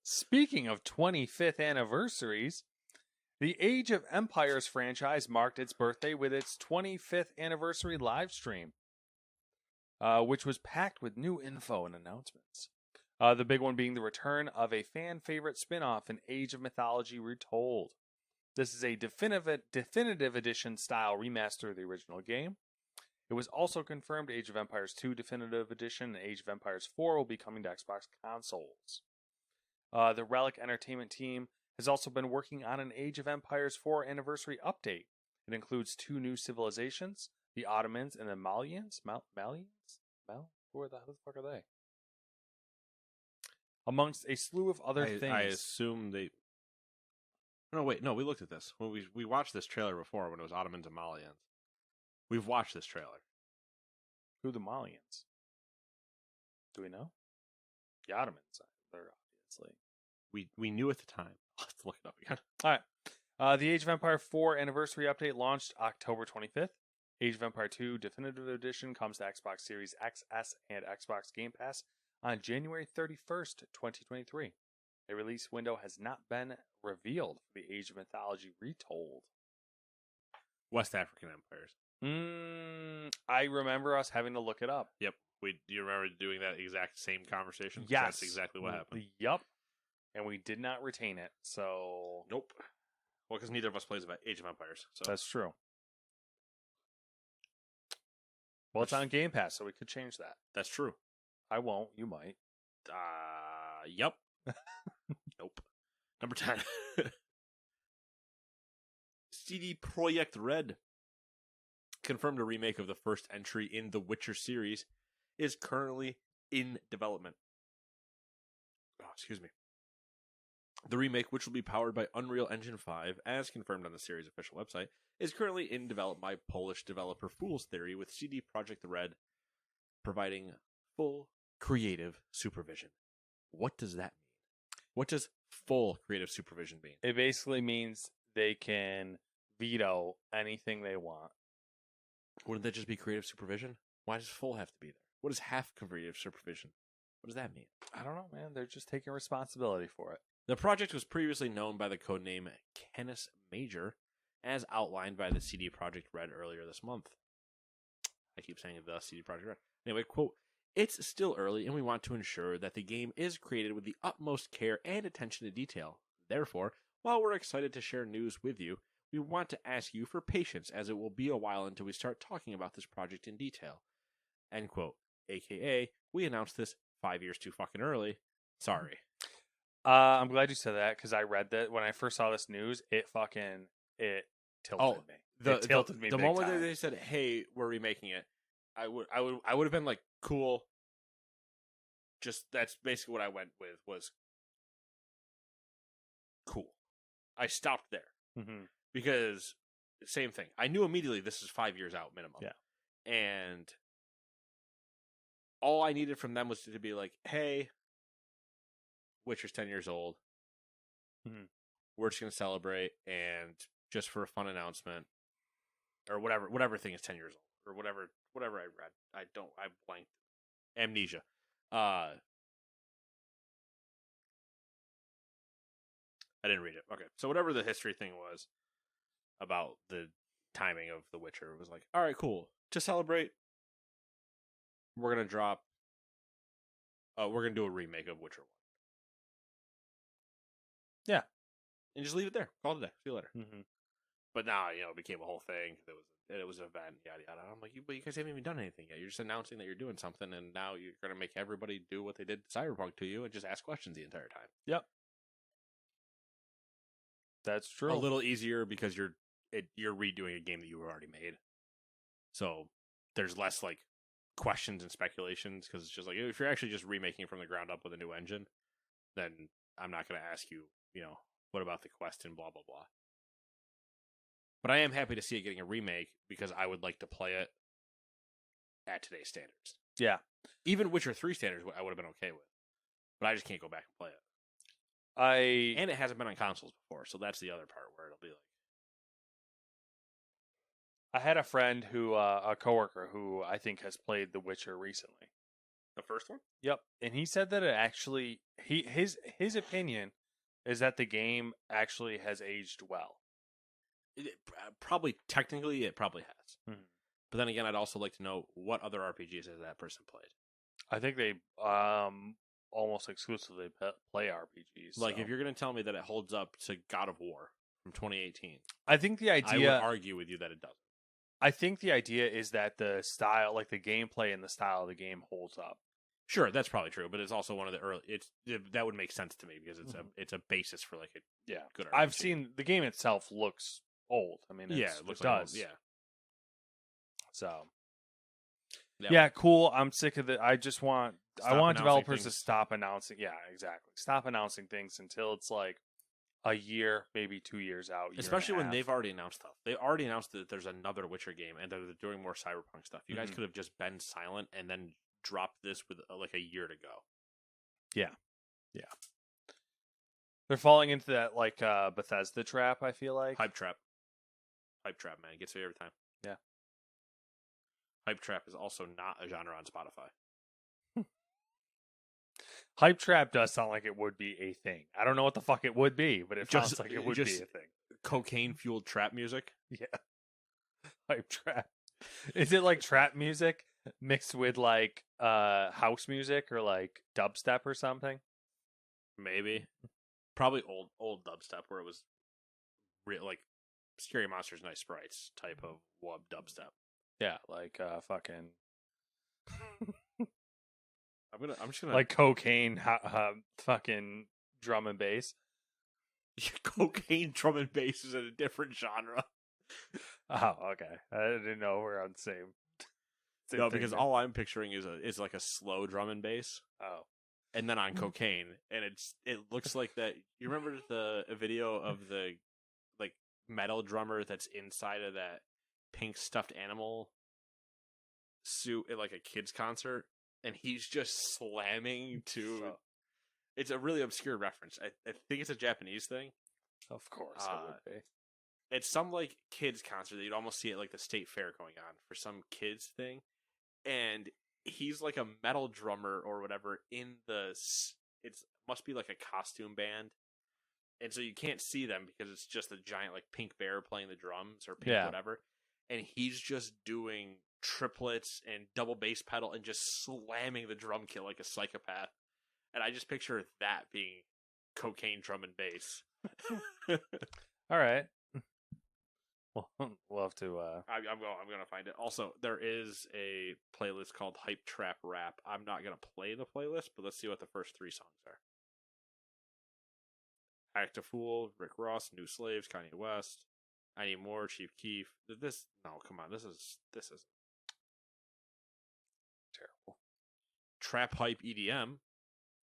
S3: Speaking of 25th anniversaries, the Age of Empires franchise marked its birthday with its 25th anniversary live stream, which was packed with new info and announcements. The big one being the return of a fan favorite spin-off in Age of Mythology Retold. This is a definitive edition style remaster of the original game. It was also confirmed Age of Empires 2 Definitive Edition and Age of Empires 4 will be coming to Xbox consoles. The Relic Entertainment team has also been working on an Age of Empires 4 anniversary update. It includes 2 new civilizations, the Ottomans and the Malians. Who the fuck are they? Amongst a slew of other things.
S1: I assume they... No, wait, no, we looked at this. When we watched this trailer before when it was Ottomans and Malians. We've watched this trailer.
S3: Who are the Malians? Do we know? The Ottomans, they're obviously.
S1: We knew at the time. I'll have to look it up again.
S3: All right. The Age of Empire 4 anniversary update launched October 25th. Age of Empire 2 Definitive Edition comes to Xbox Series XS and Xbox Game Pass on January 31st, 2023. A release window has not been revealed for the Age of Mythology Retold.
S1: West African empires.
S3: I remember us having to look it up.
S1: Yep. Do you remember doing that exact same conversation? 'Cause
S3: Yes.
S1: That's exactly what happened.
S3: Yup. And we did not retain it. So
S1: Nope. Well, because neither of us plays Age of Empires. So
S3: that's true. Well, it's on Game Pass, so we could change that.
S1: that's true.
S3: I won't. You might.
S1: Yep. Nope. Number 10. CD Projekt Red confirmed a remake of the first entry in the Witcher series is currently in development. Oh, excuse me. The remake, which will be powered by Unreal Engine 5, as confirmed on the series' official website, is currently in development by Polish developer Fool's Theory, with CD Projekt Red providing full creative supervision. What does that mean? What does full creative supervision mean?
S3: It basically means they can veto anything they want.
S1: Wouldn't that just be creative supervision? Why does full have to be there? What is half creative supervision? What does that mean?
S3: I don't know, man. They're just taking responsibility for it.
S1: The project was previously known by the codename Canis Major, as outlined by the CD Projekt Red earlier this month. I keep saying the CD Projekt Red. Anyway, quote, "It's still early and we want to ensure that the game is created with the utmost care and attention to detail. Therefore, while we're excited to share news with you, we want to ask you for patience as it will be a while until we start talking about this project in detail." End quote. AKA, we announced this 5 years too fucking early. Sorry.
S3: I'm glad you said that because I read that when I first saw this news. It tilted me. It tilted me.
S1: The
S3: big
S1: moment
S3: time.
S1: that they said, "Hey, we're remaking it," I would have been like, "Cool." Just that's basically what I went with was cool. I stopped there because same thing. I knew immediately this is 5 years out minimum.
S3: Yeah,
S1: and all I needed from them was to be like, "Hey, Witcher's 10 years old. We're just gonna celebrate, and just for a fun announcement, or whatever thing is 10 years old, or whatever I read. I blanked. Amnesia. I didn't read it. Okay, so whatever the history thing was about the timing of The Witcher, it was like, all right, cool. To celebrate, we're gonna drop. We're gonna do a remake of Witcher 1.
S3: Yeah.
S1: And just leave it there. Call it a day. See you later. But now, it became a whole thing. It was an event, yada yada. I'm like, but you guys haven't even done anything yet. You're just announcing that you're doing something, and now you're gonna make everybody do what they did to Cyberpunk to you and just ask questions the entire time.
S3: Yep. That's true.
S1: A little easier because you're redoing a game that you already made. So there's less like questions and speculations because it's just like if you're actually just remaking it from the ground up with a new engine, then I'm not going to ask you, what about the quest and blah blah blah. But I am happy to see it getting a remake because I would like to play it at today's standards.
S3: Yeah.
S1: Even Witcher 3 standards I would have been okay with. But I just can't go back and play it. And it hasn't been on consoles before, so that's the other part where it'll be like.
S3: I had a friend a coworker who I think has played The Witcher recently.
S1: The first one?
S3: Yep. And he said that it actually his opinion is that the game actually has aged well.
S1: Probably technically it probably has. But then again, I'd also like to know what other RPGs has that person played.
S3: I think they almost exclusively play RPGs.
S1: Like if you're going to tell me that it holds up to God of War from 2018,
S3: I think the idea
S1: I would argue with you that it doesn't.
S3: I think the idea is that the style, like the gameplay and the style of the game, holds up.
S1: Sure, that's probably true, but it's also one of the early. That would make sense to me because it's a basis for like a good RPG.
S3: I've seen the game itself looks old. I mean, it
S1: looks
S3: does.
S1: like old, yeah.
S3: So, yeah, cool. I'm sick of it. I want developers to stop announcing. Yeah, exactly. Stop announcing things until it's like a year, maybe 2 years out.
S1: Especially when they've already announced stuff. They already announced that there's another Witcher game and they're doing more Cyberpunk stuff. You guys could have just been silent and then dropped this with like a year to go.
S3: Yeah. They're falling into that like Bethesda trap, I feel like.
S1: Hype trap, man. It gets me every time.
S3: Yeah.
S1: Hype trap is also not a genre on Spotify.
S3: Hype trap does sound like it would be a thing. I don't know what the fuck it would be, but it sounds like it would be a thing.
S1: Cocaine fueled trap music.
S3: Yeah. Hype trap. Is it like trap music mixed with like house music or like dubstep or something.
S1: Maybe. Probably old dubstep where it was real, like Scary Monsters, Nice Sprites type of dubstep.
S3: Yeah, like fucking
S1: I'm just gonna
S3: like cocaine, fucking drum and bass.
S1: cocaine drum and bass is in a different genre.
S3: Oh, okay. I didn't know we're on the same.
S1: No,
S3: thing
S1: because
S3: then.
S1: all I'm picturing is like a slow drum and bass,
S3: Oh,
S1: and then on cocaine, and it looks like that. You remember the video of the like metal drummer that's inside of that pink stuffed animal suit at like a kid's concert, and he's just slamming to.
S3: So-
S1: It's a really obscure reference. I think it's a Japanese thing.
S3: of course it would be.
S1: It's some like kids concert that you'd almost see at like the state fair going on for some kids thing, and he's like a metal drummer or whatever in it's must be like a costume band, and so you can't see them because it's just a giant like pink bear playing the drums or pink whatever, and he's just doing triplets and double bass pedal and just slamming the drum kit like a psychopath, and I just picture that being cocaine drum and bass.
S3: All right. We'll have to.
S1: I'm gonna find it. Also, there is a playlist called Hype Trap Rap. I'm not gonna play the playlist, but let's see what the first 3 songs are. Act a Fool, Rick Ross, New Slaves, Kanye West, I Need More, Chief Keef. Come on, this is
S3: Terrible.
S1: Trap Hype EDM.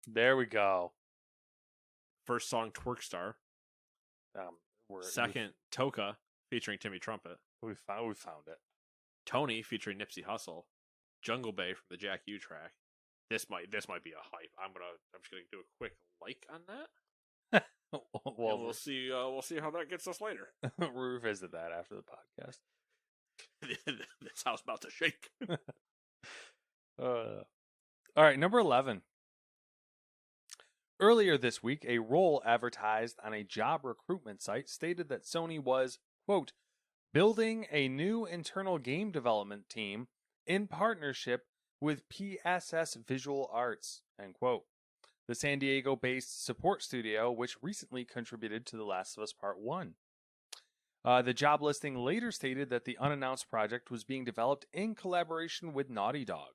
S3: There we go.
S1: First song Twerk Star. Second Toka featuring Timmy Trumpet.
S3: we found it.
S1: Tony featuring Nipsey Hussle. Jungle Bay from the Jack U track. This might be a hype. I'm just gonna do a quick like on that.
S3: Well,
S1: we'll see how that gets us later.
S3: we'll revisit that after the podcast.
S1: This house about to shake.
S3: All right, number 11. Earlier this week, a role advertised on a job recruitment site stated that Sony was, quote, building a new internal game development team in partnership with PSS Visual Arts, end quote. The San Diego-based support studio, which recently contributed to The Last of Us Part 1. The job listing later stated that the unannounced project was being developed in collaboration with Naughty Dog.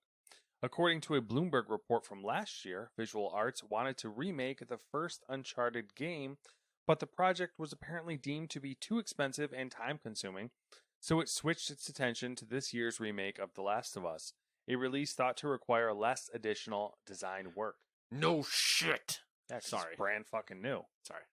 S3: According to a Bloomberg report from last year, Visual Arts wanted to remake the first Uncharted game, but the project was apparently deemed to be too expensive and time-consuming, so it switched its attention to this year's remake of The Last of Us, a release thought to require less additional design work.
S1: No shit.
S3: Yeah, 'cause
S1: Sorry.
S3: it's brand fucking new.
S1: Sorry.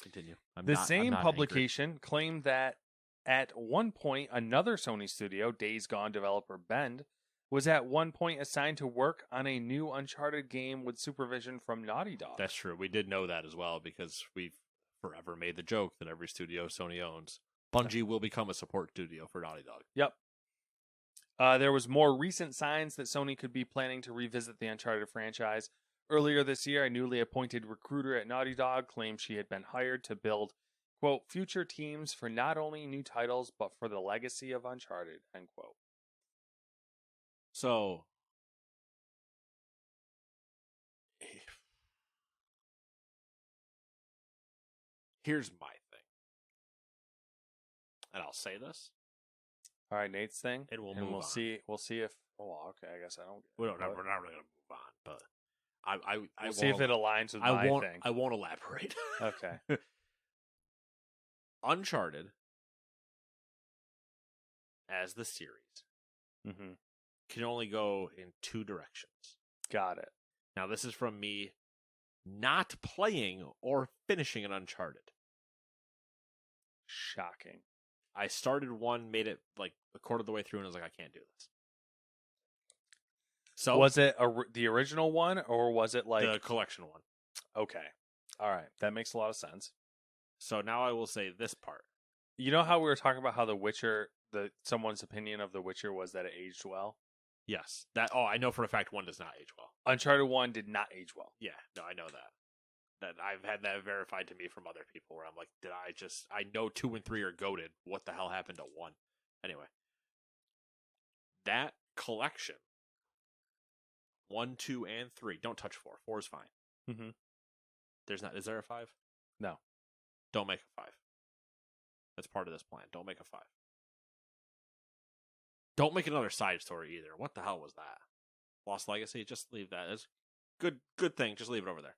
S1: Continue.
S3: The same publication claimed that at one point, another Sony studio, Days Gone developer Bend, was at one point assigned to work on a new Uncharted game with supervision from Naughty Dog.
S1: That's true. We did know that as well because we've forever made the joke that every studio Sony owns, Bungie will become a support studio for Naughty Dog.
S3: Yep. There was more recent signs that Sony could be planning to revisit the Uncharted franchise. Earlier this year, a newly appointed recruiter at Naughty Dog claimed she had been hired to build, quote, future teams for not only new titles, but for the legacy of Uncharted, end quote.
S1: So, here's my thing. And I'll say this.
S3: All right, Nate's thing.
S1: And we'll
S3: we'll
S1: on.
S3: see. We'll see if. Oh, okay. I guess I don't.
S1: We're not really going to move on, but
S3: We'll see if it aligns with my thing.
S1: I won't elaborate.
S3: Okay.
S1: Uncharted as the series
S3: Mm-hmm.
S1: can only go in 2 directions.
S3: Got it.
S1: Now, this is from me not playing or finishing an Uncharted.
S3: Shocking.
S1: I started one, made it like a quarter of the way through, and I was like, I can't do this. So
S3: was it the original one, or was it like
S1: the collection one?
S3: Okay. All right. That makes a lot of sense.
S1: So now I will say this part.
S3: You know how we were talking about how The Witcher, someone's opinion of The Witcher was that it aged well?
S1: Yes. I know for a fact 1 does not age well.
S3: Uncharted 1 did not age well.
S1: Yeah, no, I know that. That I've had that verified to me from other people where I'm like, I know 2 and 3 are goated. What the hell happened to 1? Anyway. That collection. 1, 2, and 3. Don't touch 4. 4 is fine.
S3: Mhm.
S1: Is there a 5?
S3: No.
S1: Don't make a 5. That's part of this plan. Don't make a 5. Don't make another side story either. What the hell was that? Lost Legacy? Just leave that. It's good thing. Just leave it over there.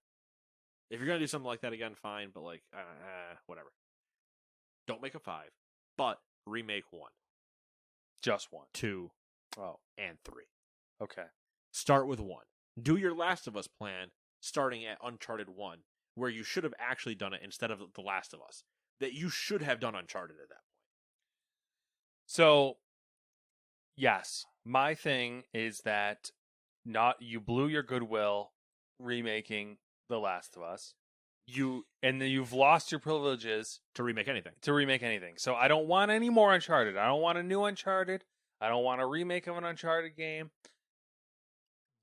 S1: If you're going to do something like that again, fine, but like, whatever. Don't make a 5, but remake 1,
S3: Just 1.
S1: 2,
S3: Oh,
S1: and 3.
S3: okay.
S1: Start with 1. Do your Last of Us plan starting at Uncharted 1, where you should have actually done it instead of The Last of Us. That you should have done Uncharted at that point.
S3: So, yes, my thing is that you blew your goodwill remaking The Last of Us. And then you've lost your privileges
S1: To remake anything.
S3: So I don't want any more Uncharted. I don't want a new Uncharted. I don't want a remake of an Uncharted game.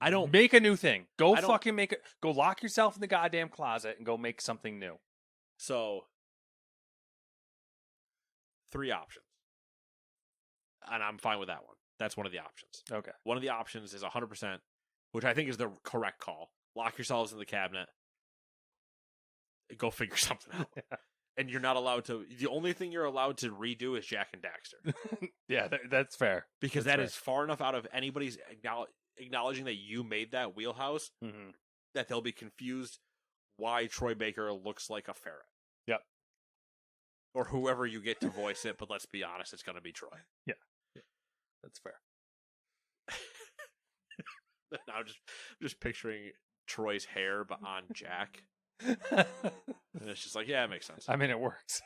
S1: I don't
S3: make a new thing. Go
S1: I don't-
S3: fucking make it. Go lock yourself in the goddamn closet and go make something new.
S1: So, 3 options. And I'm fine with that one. That's one of the options.
S3: Okay.
S1: One of the options is 100%, which I think is the correct call. Lock yourselves in the cabinet. Go figure something out. And you're not allowed to... The only thing you're allowed to redo is Jak and Daxter.
S3: Yeah, that's fair.
S1: Because
S3: That's
S1: that is far enough out of anybody's acknowledging that you made that wheelhouse
S3: Mm-hmm.
S1: that they'll be confused why Troy Baker looks like a ferret.
S3: Yep.
S1: Or whoever you get to voice it, but let's be honest, it's going to be Troy.
S3: Yeah. That's fair.
S1: I'm just picturing Troy's hair, but on Jack. And it's just like, yeah, it makes sense.
S3: I mean, it works.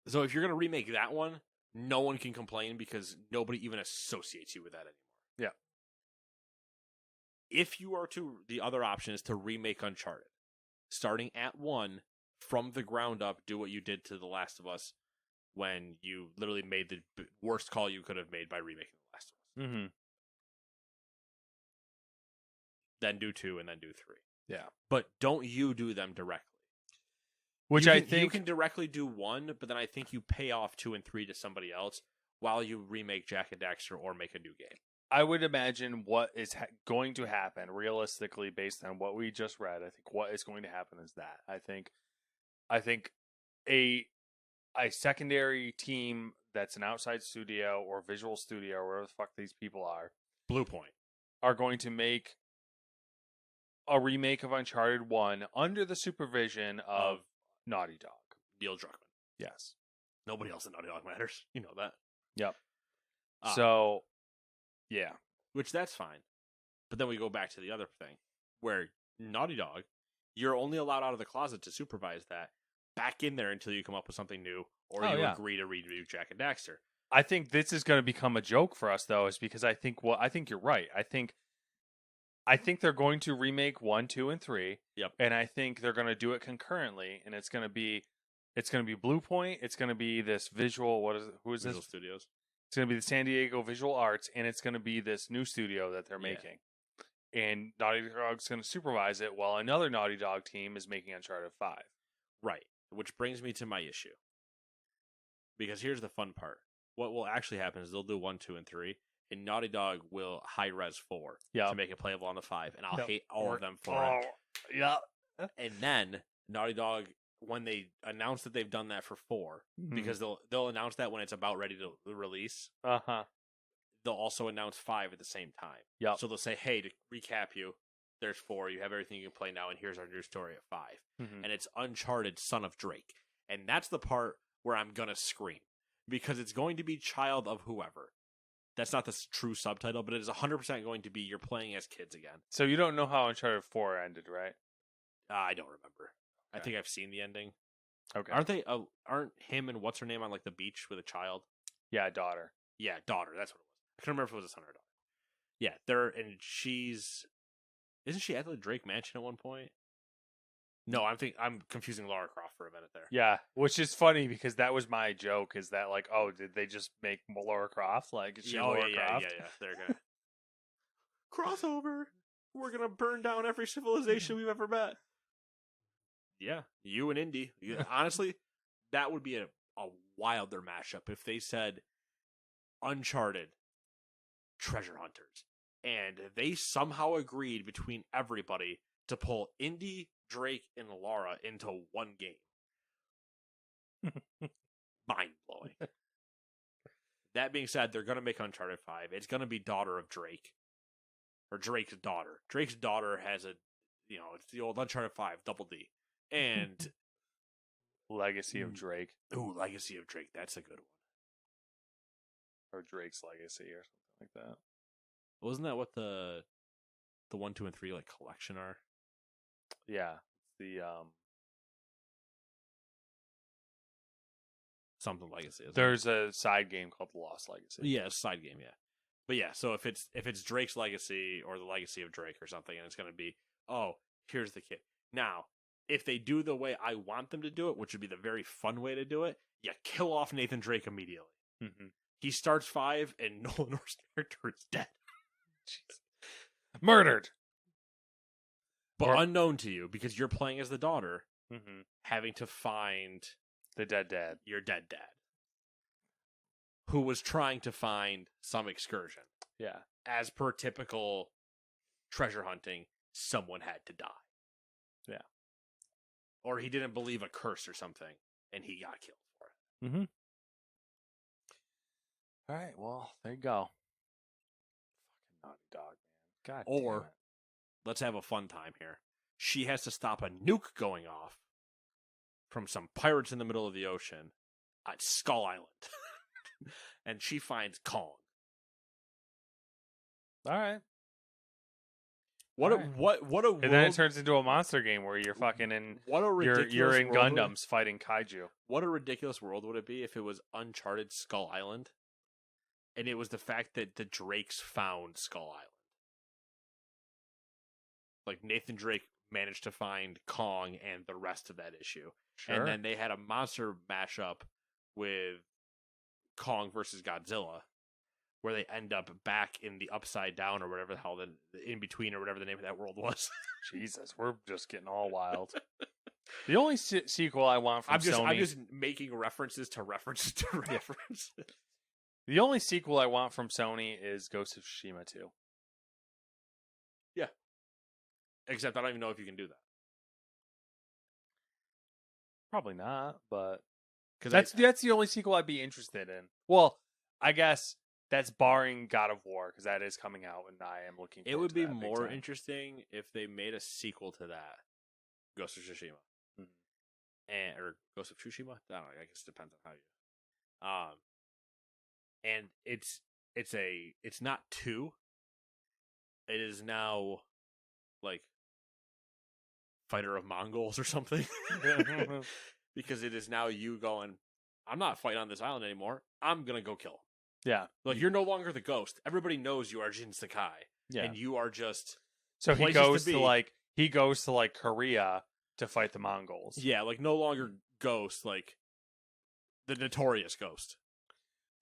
S1: So if you're going to remake that one, no one can complain because nobody even associates you with that anymore.
S3: Yeah.
S1: If you are to, the other option is to remake Uncharted. Starting at 1, from the ground up, do what you did to The Last of Us when you literally made the worst call you could have made by remaking The Last of Us.
S3: Mm-hmm.
S1: Then do 2 and then do 3.
S3: Yeah.
S1: But don't you do them directly.
S3: Which
S1: you
S3: I
S1: can,
S3: think
S1: you can directly do 1, but then I think you pay off 2 and 3 to somebody else while you remake Jak and Daxter or make a new game.
S3: I would imagine what is going to happen realistically based on what we just read. I think what is going to happen is that I think a secondary team that's an outside studio or visual studio or whatever the fuck these people
S1: Blue Point
S3: are going to make a remake of Uncharted 1 under the supervision of Naughty Dog.
S1: Neil Druckmann.
S3: Yes.
S1: Nobody else at Naughty Dog matters. You know that.
S3: Yep.
S1: Ah.
S3: So, yeah.
S1: Which that's fine. But then we go back to the other thing where Naughty Dog, you're only allowed out of the closet to supervise that back in there until you come up with something new or you agree to redo Jak and Daxter.
S3: I think this is going to become a joke for us though, is because I think you're right. I think they're going to remake 1, 2, and 3.
S1: Yep.
S3: And I think they're going to do it concurrently, and it's going to be Blue Point. It's going to be this visual. Who is
S1: Visual
S3: this?
S1: Studios.
S3: It's going to be the San Diego Visual Arts, and it's going to be this new studio that they're making. And Naughty Dog's going to supervise it while another Naughty Dog team is making Uncharted 5.
S1: Right. Which brings me to my issue. Because here's the fun part. What will actually happen is they'll do 1, 2, and 3, and Naughty Dog will high-res 4 to make it playable on the 5, and I'll hate all of them for it.
S3: Yeah.
S1: And then Naughty Dog, when they announce that they've done that for 4, because they'll announce that when it's about ready to release, they'll also announce 5 at the same time.
S3: Yep.
S1: So they'll say, hey, to recap you, there's 4, you have everything you can play now, and here's our new story at 5. And it's Uncharted Son of Drake. And that's the part where I'm going to scream. Because it's going to be Child of Whoever. That's not the true subtitle, but it is 100% going to be you're playing as kids again.
S3: So you don't know how Uncharted 4 ended, right?
S1: I don't remember.
S3: Okay.
S1: I think I've seen the ending.
S3: Okay.
S1: Aren't him and what's her name on like the beach with a child?
S3: Yeah, daughter.
S1: Yeah, daughter. That's what it was. I couldn't remember if it was a son or a daughter. Yeah, and isn't she at the Drake Mansion at one point? No, I'm confusing Lara Croft for a minute there.
S3: Yeah, which is funny because that was my joke. Is that like, oh, did they just make Lara Croft? Like, is she Lara Croft?
S1: Yeah. They're gonna crossover. We're gonna burn down every civilization we've ever met. Yeah, you and Indy. Honestly, that would be a wilder mashup if they said Uncharted treasure hunters. And they somehow agreed between everybody to pull Indy, Drake, and Lara into one game. Mind-blowing. That being said, they're going to make Uncharted 5. It's going to be daughter of Drake. Or Drake's daughter. Drake's daughter has it's the old Uncharted 5, Double D. And...
S3: Legacy of Drake.
S1: Ooh, Legacy of Drake. That's a good one.
S3: Or Drake's Legacy or something like that.
S1: Wasn't that what the 1, 2, and 3 like collection are?
S3: Yeah. The
S1: something Legacy.
S3: There's a side game called The Lost Legacy.
S1: Yeah, side game, yeah. But yeah, so if it's Drake's Legacy or the Legacy of Drake or something, and it's going to be, oh, here's the kid. Now, if they do the way I want them to do it, which would be the very fun way to do it, you kill off Nathan Drake immediately.
S3: Mm-hmm.
S1: He starts 5, and Nolan North's character is dead.
S3: Jeez. Murdered!
S1: But unknown to you, because you're playing as the daughter,
S3: mm-hmm.
S1: having to find...
S3: the dead dad.
S1: Your dead dad. Who was trying to find some excursion.
S3: Yeah.
S1: As per typical treasure hunting, someone had to die.
S3: Yeah.
S1: Or he didn't believe a curse or something, and he got killed for it.
S3: Mm-hmm. All right, well, there you go. Fucking Naughty Dog, man. God
S1: Or,
S3: damn it.
S1: let's have a fun time here. She has to stop a nuke going off from some pirates in the middle of the ocean at Skull Island. And she finds Kong.
S3: All right.
S1: What
S3: All
S1: a
S3: right.
S1: what a
S3: And then it turns into a monster game where you're fucking in...
S1: What a ridiculous
S3: You're in
S1: world
S3: Gundams fighting kaiju.
S1: What a ridiculous world would it be if it was Uncharted Skull Island, and it was the fact that the Drakes found Skull Island. Like Nathan Drake managed to find Kong and the rest of that issue.
S3: Sure.
S1: And then they had a monster mashup with Kong versus Godzilla, where they end up back in the Upside Down or whatever the hell, the in between or whatever the name of that world was.
S3: Jesus, we're just getting all wild. The only sequel I want from Sony...
S1: I'm just making references to references to references.
S3: The only sequel I want from Sony is Ghost of Tsushima 2.
S1: Yeah. Except I don't even know if you can do that.
S3: Probably not, but...
S1: Because
S3: That's the only sequel I'd be interested in. Well, I guess that's barring God of War, because that is coming out, and I am looking forward
S1: it would
S3: to
S1: be
S3: that big
S1: more
S3: time.
S1: interesting if they made a sequel to that, Ghost of Tsushima, or Ghost of Tsushima. I don't know. I guess it depends on how you. And it's not 2. It is now like Fighter of Mongols or something. Because it is now you going, I'm not fighting on this island anymore. I'm going to go kill him.
S3: Yeah.
S1: Like, you're no longer the ghost. Everybody knows you are Jin Sakai.
S3: Yeah.
S1: And you are just...
S3: So he
S1: places
S3: goes to Korea to fight the Mongols.
S1: Yeah, like, no longer ghost, like, the notorious ghost.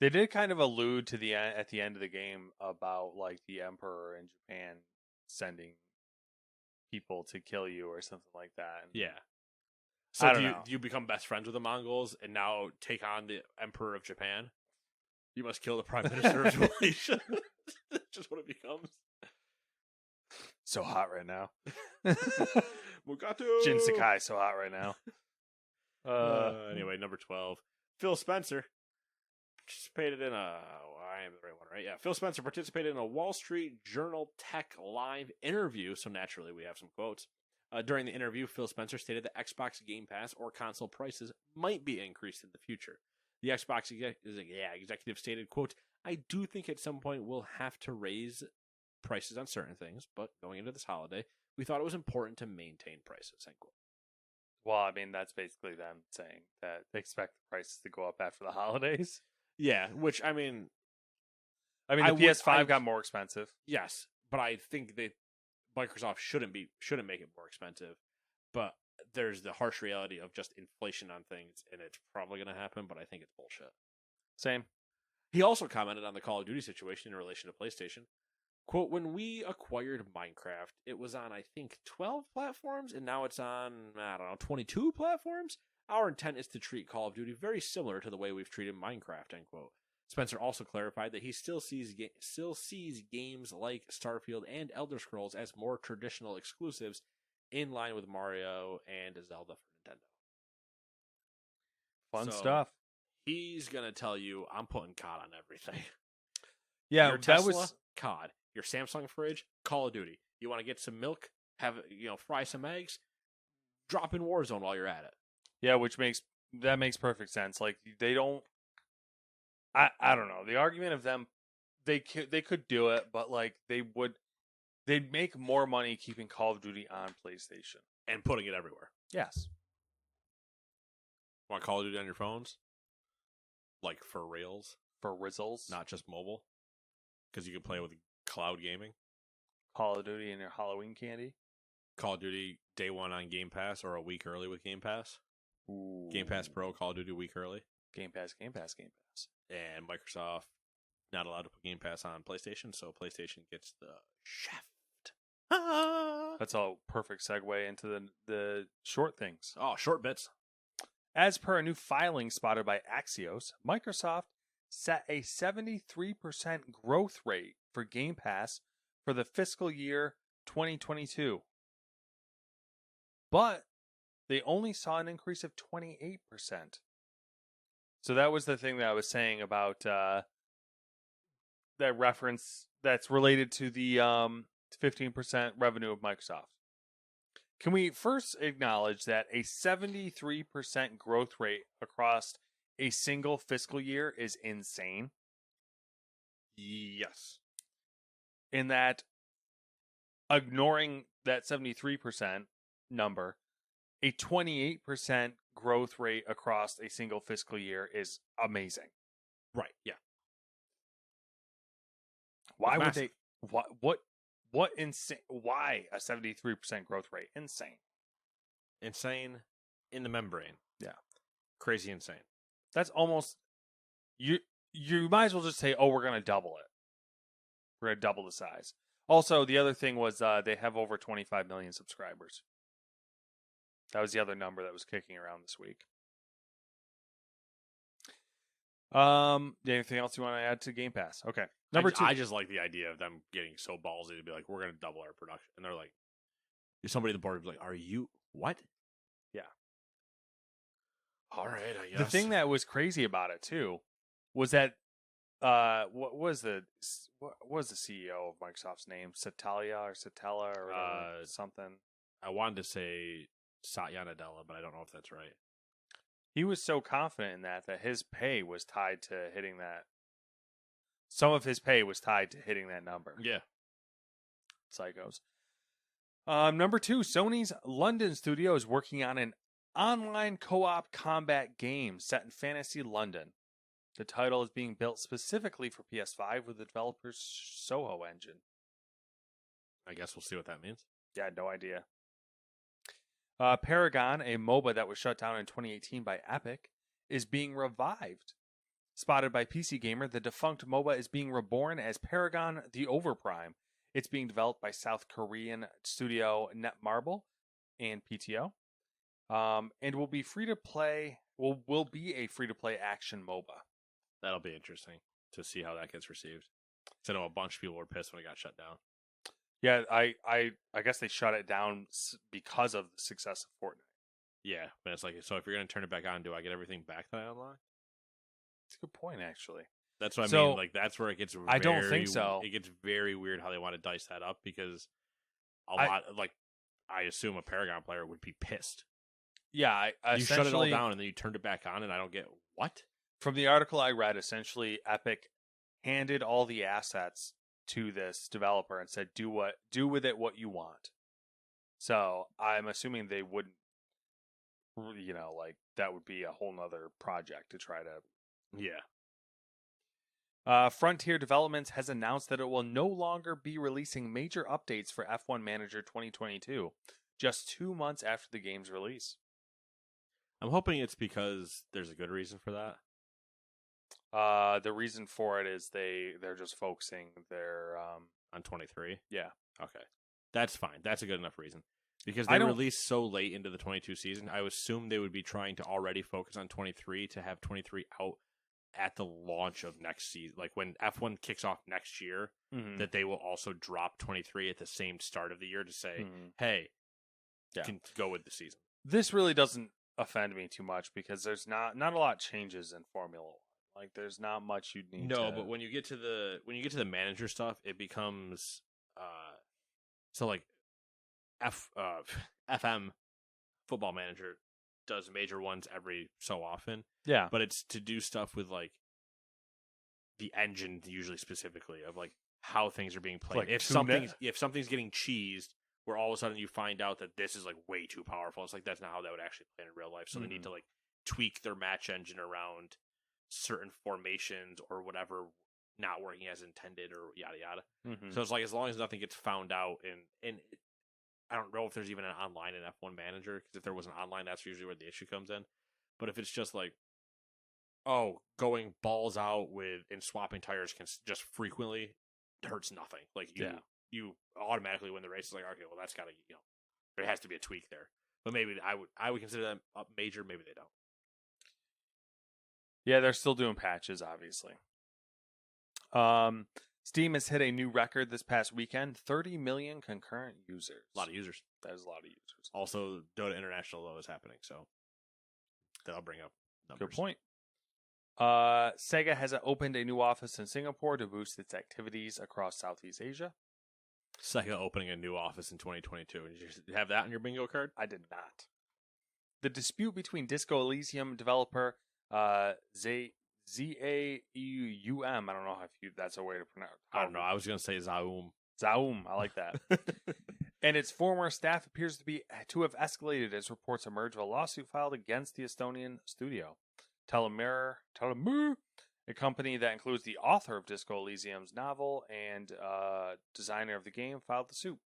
S3: They did kind of allude to at the end of the game about, like, the Emperor in Japan sending people to kill you or something like that. And
S1: Yeah. So
S3: do
S1: you become best friends with the Mongols and now take on the Emperor of Japan? You must kill the Prime Minister of Malaysia. That's just what it becomes.
S3: So hot right now.
S1: Mugatu!
S3: Jin Sakai so hot right now.
S1: Anyway, number 12. Phil Spencer participated in I am the right one, right? Yeah. Phil Spencer participated in a Wall Street Journal Tech Live interview, so naturally we have some quotes. During the interview, Phil Spencer stated that Xbox Game Pass or console prices might be increased in the future. The Xbox executive stated, quote, I do think at some point we'll have to raise prices on certain things, but going into this holiday, we thought it was important to maintain prices, end quote.
S3: Well, I mean, that's basically them saying that they expect the prices to go up after the holidays.
S1: Yeah, which, I mean...
S3: the PS5 got more expensive.
S1: Yes, but I think that Microsoft shouldn't make it more expensive. But there's the harsh reality of just inflation on things, and it's probably going to happen, but I think it's bullshit.
S3: Same.
S1: He also commented on the Call of Duty situation in relation to PlayStation. Quote, when we acquired Minecraft, it was on, I think, 12 platforms, and now it's on, 22 platforms? Our intent is to treat Call of Duty very similar to the way we've treated Minecraft, end quote. Spencer also clarified that he still sees games like Starfield and Elder Scrolls as more traditional exclusives in line with Mario and Zelda for Nintendo.
S3: Fun
S1: So,
S3: stuff.
S1: He's going to tell you, I'm putting COD on everything.
S3: Yeah,
S1: Your
S3: that
S1: Tesla,
S3: was
S1: COD. Your Samsung fridge, Call of Duty. You want to get some milk, fry some eggs, drop in Warzone while you're at it.
S3: Yeah, which makes perfect sense. Like they don't. I don't know. The argument of them, they could do it, but like they'd make more money keeping Call of Duty on PlayStation
S1: and putting it everywhere.
S3: Yes.
S1: Want Call of Duty on your phones? Like for reals?
S3: For Rizzles.
S1: Not just mobile? Because you can play with cloud gaming.
S3: Call of Duty and your Halloween candy.
S1: Call of Duty day one on Game Pass or a week early with Game Pass.
S3: Ooh.
S1: Game Pass Pro, Call of Duty a week early.
S3: Game Pass.
S1: And Microsoft not allowed to put Game Pass on PlayStation, so PlayStation gets the shaft.
S3: That's a perfect segue into the short things.
S1: Oh, short bits.
S3: As per a new filing spotted by Axios, Microsoft set a 73% growth rate for Game Pass for the fiscal year 2022. But they only saw an increase of 28%. So that was the thing that I was saying about that reference that's related to the 15% revenue of Microsoft. Can we first acknowledge that a 73% growth rate across a single fiscal year is insane?
S1: Yes.
S3: In that, ignoring that 73% number, a 28% growth rate across a single fiscal year is amazing.
S1: Right, yeah.
S3: Why would they... What insane? Why a 73% growth rate? Insane.
S1: Insane in the membrane.
S3: Yeah.
S1: Crazy insane.
S3: That's almost you might as well just say, "Oh, we're going to double it. We're going to double the size." Also, the other thing was they have over 25 million subscribers. That was the other number that was kicking around this week. Anything else you want to add to Game Pass? Okay. Number 2.
S1: I just like the idea of them getting so ballsy to be like, we're going to double our production. And they're like, somebody at the board would be like, are you, what?
S3: Yeah.
S1: All right, I guess.
S3: The thing that was crazy about it, too, was that, what was the CEO of Microsoft's name? Satya or something?
S1: I wanted to say Satya Nadella, but I don't know if that's right.
S3: He was so confident in that his pay was tied to hitting that. Some of his pay was tied to hitting that number.
S1: Yeah.
S3: Psychos. Number 2, Sony's London studio is working on an online co-op combat game set in fantasy London. The title is being built specifically for PS5 with the developer's Soho engine.
S1: I guess we'll see what that means.
S3: Yeah, no idea. Paragon, a MOBA that was shut down in 2018 by Epic, is being revived. Spotted by PC Gamer, the defunct MOBA is being reborn as Paragon the Overprime. It's being developed by South Korean studio Netmarble and PTO. And will be free to play. Will be a free to play action MOBA.
S1: That'll be interesting to see how that gets received. So I know a bunch of people were pissed when it got shut down.
S3: Yeah, I guess they shut it down because of the success of Fortnite.
S1: Yeah, but it's like, so if you're going to turn it back on, do I get everything back that I unlocked?
S3: That's a good point, actually.
S1: That's what I mean. Like, that's where it gets very,
S3: I don't think so.
S1: It gets very weird how they want to dice that up because I assume a Paragon player would be pissed.
S3: Yeah,
S1: you shut it all down and then you turned it back on, and I don't get what?
S3: From the article I read, essentially, Epic handed all the assets to this developer and said, do with it what you want. So I'm assuming they wouldn't, that would be a whole nother project to try to.
S1: Yeah.
S3: Frontier Developments has announced that it will no longer be releasing major updates for F1 Manager 2022, just 2 months after the game's release.
S1: I'm hoping it's because there's a good reason for that.
S3: The reason for it is they're just focusing their
S1: on 23.
S3: Yeah.
S1: Okay. That's fine. That's a good enough reason. Because they released so late into the 22 season, I would assume they would be trying to already focus on 23 to have 23 out at the launch of next season, like when F1 kicks off next year,
S3: Mhm.
S1: that they will also drop 23 at the same start of the year to say,
S3: Mhm.
S1: hey,
S3: Yeah.
S1: can go with the season.
S3: This really doesn't offend me too much because there's not a lot changes in Formula 1. Like there's not much you'd need
S1: No,
S3: to.
S1: but when you get to the manager stuff, it becomes so like FM Football Manager does major ones every so often,
S3: Yeah.
S1: but it's to do stuff with like the engine usually specifically of like how things are being played.
S3: Like
S1: if something's getting cheesed, where all of a sudden you find out that this is like way too powerful, it's like that's not how that would actually play in real life. So they need to like tweak their match engine around certain formations or whatever not working as intended or yada yada. So it's like as long as nothing gets found out, and I don't know if there's even an online in F1 Manager, because if there was an online, that's usually where the issue comes in. But if it's just like, oh, going balls out with and swapping tires can just frequently hurts nothing. Like you automatically win the race. It's like, okay, well that's got to, there has to be a tweak there. But maybe I would consider them up major. Maybe they don't.
S3: Yeah, they're still doing patches, obviously. Steam has hit a new record this past weekend: 30 million concurrent users.
S1: A lot of users.
S3: That is a lot of users.
S1: Also, Dota International though is happening, so that'll bring up numbers.
S3: Good point. Sega has opened a new office in Singapore to boost its activities across Southeast Asia.
S1: Sega opening a new office in 2022. Did you have that on your bingo card?
S3: I did not. The dispute between Disco Elysium developer ZAEUM, I don't know if that's a way to pronounce it.
S1: I don't know. I was going to say Zaum.
S3: Zaum, I like that. And its former staff appears to have escalated as reports emerge of a lawsuit filed against the Estonian studio. Telemur, a company that includes the author of Disco Elysium's novel and designer of the game, filed the suit.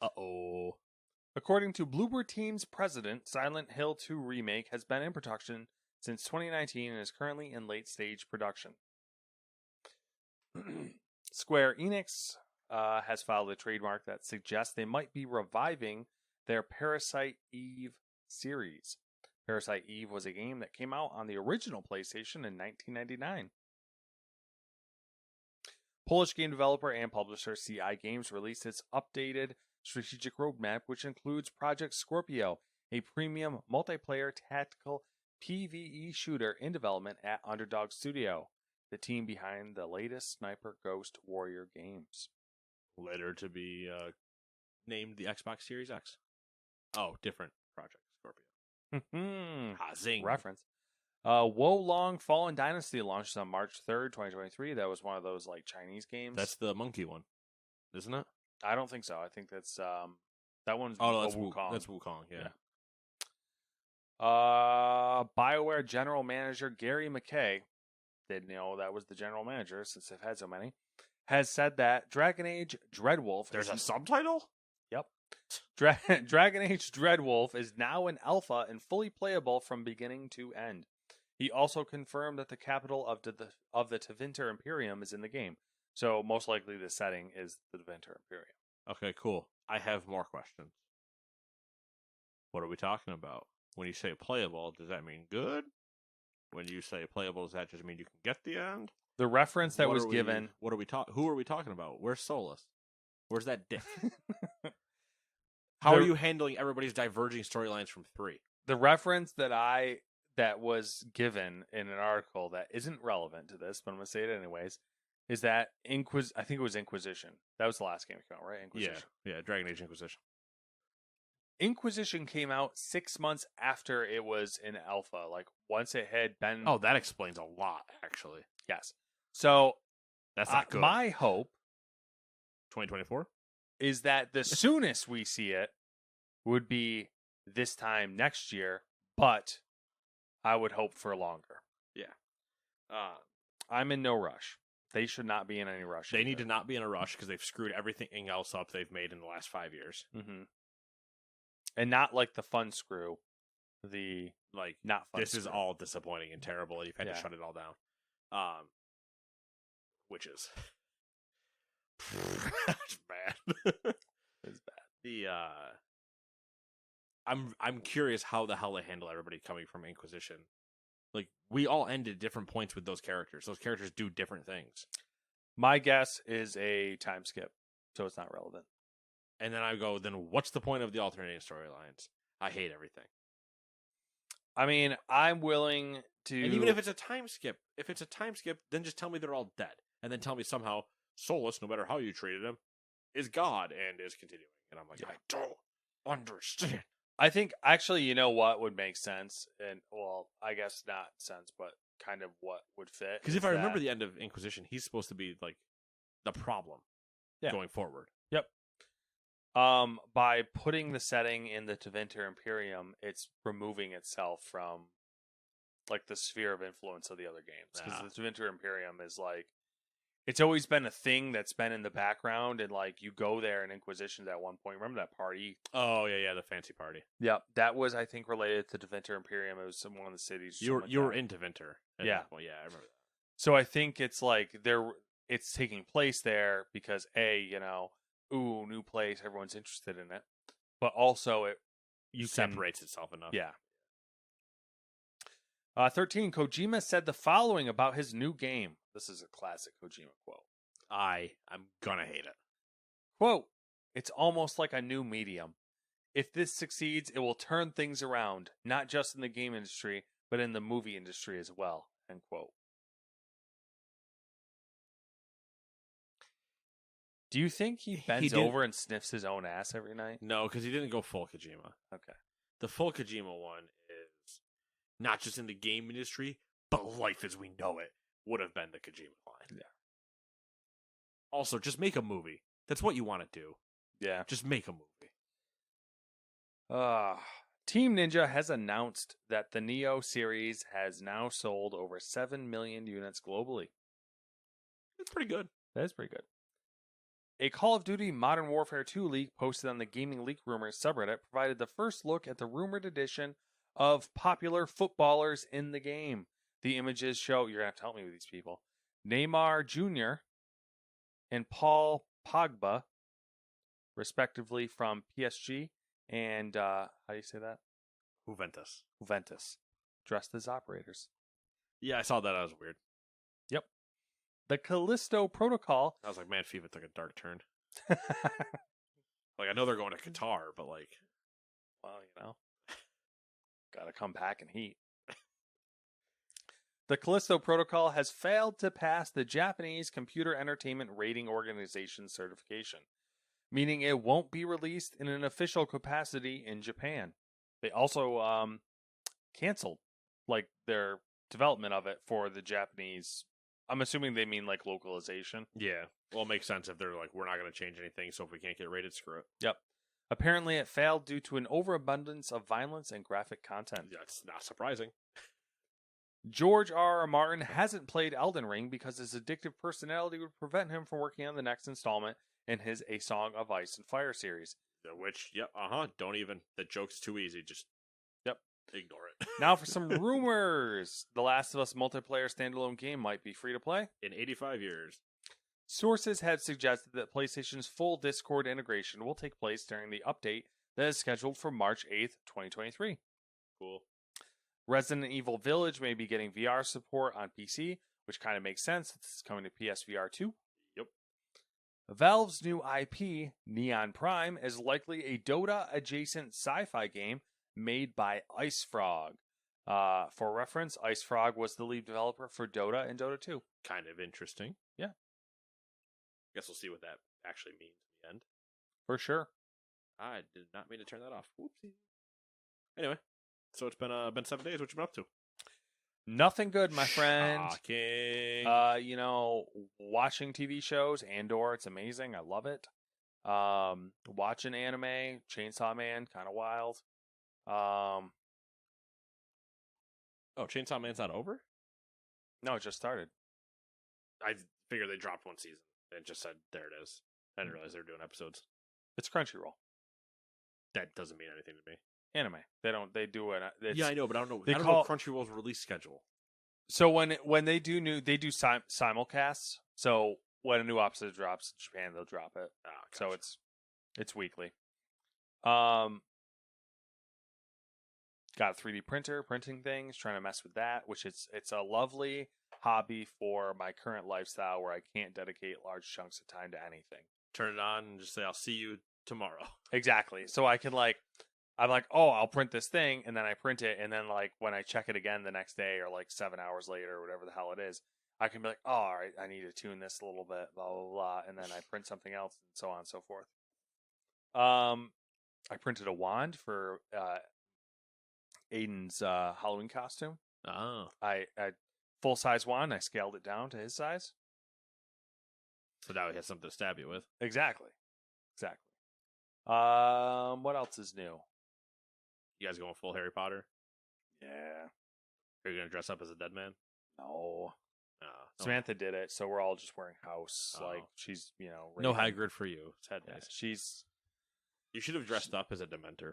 S1: Uh-oh.
S3: According to Bloober Team's president, Silent Hill 2 Remake has been in production since 2019 and is currently in late-stage production. Square Enix has filed a trademark that suggests they might be reviving their Parasite Eve series. Parasite Eve was a game that came out on the original PlayStation in 1999. Polish game developer and publisher CI Games released its updated strategic roadmap, which includes Project Scorpio, a premium multiplayer tactical PvE shooter in development at Underdog Studio, the team behind the latest Sniper Ghost Warrior games.
S1: Later to be named the Xbox Series X. Oh, different Project Scorpio. Zing.
S3: Reference. Wo Long Fallen Dynasty launched on March 3rd, 2023. That was one of those like Chinese games.
S1: That's the monkey one, isn't it?
S3: I don't think so. I think that's that one's
S1: that's
S3: Wukong.
S1: That's Wukong, yeah.
S3: BioWare general manager Gary McKay, didn't know that was the general manager since they've had so many, has said that Dragon Age Dreadwolf.
S1: There's a subtitle?
S3: Yep. Dragon Age Dreadwolf is now in alpha and fully playable from beginning to end. He also confirmed that the capital of the Tevinter Imperium is in the game. So most likely the setting is the Tevinter Imperium.
S1: Okay, cool. I have more questions. What are we talking about? When you say playable, does that mean good? When you say playable, does that just mean you can get the end?
S3: The reference that was given...
S1: What are we talking? Who are we talking about? Where's Solus? Where's that dick? How are you handling everybody's diverging storylines from 3?
S3: The reference that was given in an article that isn't relevant to this, but I'm going to say it anyways, is that I think it was Inquisition. That was the last game that came out, right? Inquisition.
S1: Yeah, Dragon Age Inquisition.
S3: Inquisition came out 6 months after it was in alpha. Like once it had been...
S1: Oh, that explains a lot, actually.
S3: Yes. So
S1: that's not good.
S3: My hope
S1: 2024
S3: is that the soonest we see it would be this time next year, but I would hope for longer.
S1: Yeah.
S3: I'm in no rush. They should not be in any rush.
S1: They need to not be in a rush because they've screwed everything else up they've made in the last 5 years.
S3: Mm-hmm. And not like the fun screw. Not fun
S1: this
S3: screw.
S1: Is all disappointing and terrible. You've had to shut it all down. Which is it's bad.
S3: It's bad.
S1: I'm curious how the hell they handle everybody coming from Inquisition Like, we all end at different points with those characters. Those characters do different things.
S3: My guess is a time skip, so it's not relevant.
S1: And then I go, then what's the point of the alternating storylines? I hate everything.
S3: I mean, I'm willing to.
S1: And even if it's a time skip, then just tell me they're all dead. And then tell me somehow Solus, no matter how you treated him, is God and is continuing. And I'm like, I don't understand.
S3: I think, actually, you know what would make sense? And, well, I guess not sense, but kind of what would fit.
S1: Because if I remember the end of Inquisition, he's supposed to be, like, the problem going forward.
S3: Yep. By putting the setting in the Tevinter Imperium, it's removing itself from, like, the sphere of influence of the other games. Because the Tevinter Imperium is, like, it's always been a thing that's been in the background, and, like, you go there in Inquisitions at one point. Remember that party?
S1: Oh, yeah, the fancy party.
S3: Yep. That was, I think, related to Tevinter Imperium. It was one of the cities.
S1: You were in Tevinter.
S3: Yeah.
S1: Well, yeah, I remember that.
S3: So I think it's, like, it's taking place there because, ooh, new place, everyone's interested in it. But also, it
S1: separates itself enough.
S3: Yeah. 13, Kojima said the following about his new game. This is a classic Kojima quote.
S1: I'm gonna hate it.
S3: Quote, it's almost like a new medium. If this succeeds, it will turn things around, not just in the game industry, but in the movie industry as well. End quote. Do you think he bends over and sniffs his own ass every night?
S1: No, because he didn't go full Kojima.
S3: Okay.
S1: The full Kojima one is not just in the game industry, but life as we know it would have been the Kojima line.
S3: Yeah.
S1: Also, just make a movie. That's what you want to do.
S3: Yeah.
S1: Just make a movie.
S3: Team Ninja has announced that the Neo series has now sold over 7 million units globally.
S1: That's pretty good.
S3: That is pretty good. A Call of Duty Modern Warfare 2 leak posted on the Gaming Leak Rumors subreddit provided the first look at the rumored addition of popular footballers in the game. The images show, you're going to have to help me with these people, Neymar Jr. and Paul Pogba, respectively from PSG and, how do you say that?
S1: Juventus.
S3: Dressed as operators.
S1: Yeah, I saw that. That was weird.
S3: Yep. The Callisto Protocol.
S1: I was like, man, FIFA took a dark turn. Like, I know they're going to Qatar, but like,
S3: well, gotta come back in heat. The Callisto Protocol has failed to pass the Japanese Computer Entertainment Rating Organization certification, meaning it won't be released in an official capacity in Japan. They also canceled their development of it for the Japanese. I'm assuming they mean like localization.
S1: Yeah. Well, it makes sense if they're like, we're not going to change anything, so if we can't get rated, screw it.
S3: Yep. Apparently it failed due to an overabundance of violence and graphic content.
S1: Yeah, it's not surprising.
S3: George R. R. Martin hasn't played Elden Ring because his addictive personality would prevent him from working on the next installment in his A Song of Ice and Fire series.
S1: Which, don't even. That joke's too easy. Just, ignore it.
S3: Now for some rumors. The Last of Us multiplayer standalone game might be free to play.
S1: In 85 years.
S3: Sources have suggested that PlayStation's full Discord integration will take place during the update that is scheduled for March 8th, 2023.
S1: Cool.
S3: Resident Evil Village may be getting VR support on PC, which kind of makes sense. It's coming to PSVR 2.
S1: Yep.
S3: Valve's new IP, Neon Prime, is likely a Dota-adjacent sci-fi game made by Ice Frog. For reference, Ice Frog was the lead developer for Dota and Dota 2.
S1: Kind of interesting.
S3: Yeah.
S1: Guess we'll see what that actually means in the end.
S3: For sure.
S1: I did not mean to turn that off. Whoopsie. Anyway, so it's been 7 days. What you been up to?
S3: Nothing good, my friend.
S1: Shocking.
S3: Watching TV shows, Andor, it's amazing. I love it. Watching anime, Chainsaw Man, kind of wild.
S1: Chainsaw Man's not over?
S3: No, it just started.
S1: I figured they dropped one season and just said, there it is. I didn't realize they were doing episodes.
S3: It's Crunchyroll.
S1: That doesn't mean anything to me.
S3: Anime. They do it.
S1: Yeah, I know, but I don't know.
S3: They
S1: I don't
S3: call
S1: know Crunchyroll's release schedule.
S3: So when they do simulcasts. So when a new episode drops in Japan, they'll drop it.
S1: Oh,
S3: so
S1: gotcha.
S3: it's weekly. got a 3D printer, printing things, trying to mess with that, which it's a lovely hobby for my current lifestyle where I can't dedicate large chunks of time to anything.
S1: Turn it on and just say, I'll see you tomorrow.
S3: Exactly. So I can I'm like, oh, I'll print this thing, and then I print it, and then like when I check it again the next day or like 7 hours later or whatever the hell it is, I can be like, oh, all right, I need to tune this a little bit, blah blah blah, and then I print something else, and so on and so forth. I printed a wand for Aiden's Halloween costume.
S1: Oh.
S3: I full size wand. I scaled it down to his size.
S1: So now he has something to stab you with.
S3: Exactly. What else is new?
S1: You guys going full Harry Potter?
S3: Yeah.
S1: Are you going to dress up as a dead man?
S3: No.
S1: No.
S3: Samantha did it, so we're all just wearing house.
S1: Oh.
S3: Like she's,
S1: No Hagrid for you. It's head nice.
S3: She's.
S1: You should have dressed up as a Dementor.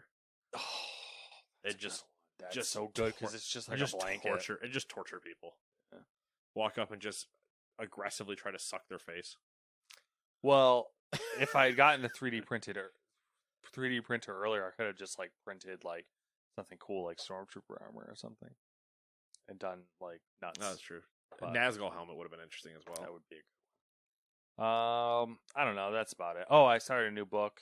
S3: Oh,
S1: It just
S3: so good because it's just like
S1: just
S3: a blanket.
S1: torture people.
S3: Yeah.
S1: Walk up and just aggressively try to suck their face.
S3: Well, if I had gotten a 3D printer earlier, I could have just like printed like something cool like Stormtrooper armor or something, and done like nuts.
S1: That's true. A
S3: But
S1: Nazgul helmet would have been interesting as well.
S3: that would be a good one. I don't know. That's about it. Oh, I started a new book.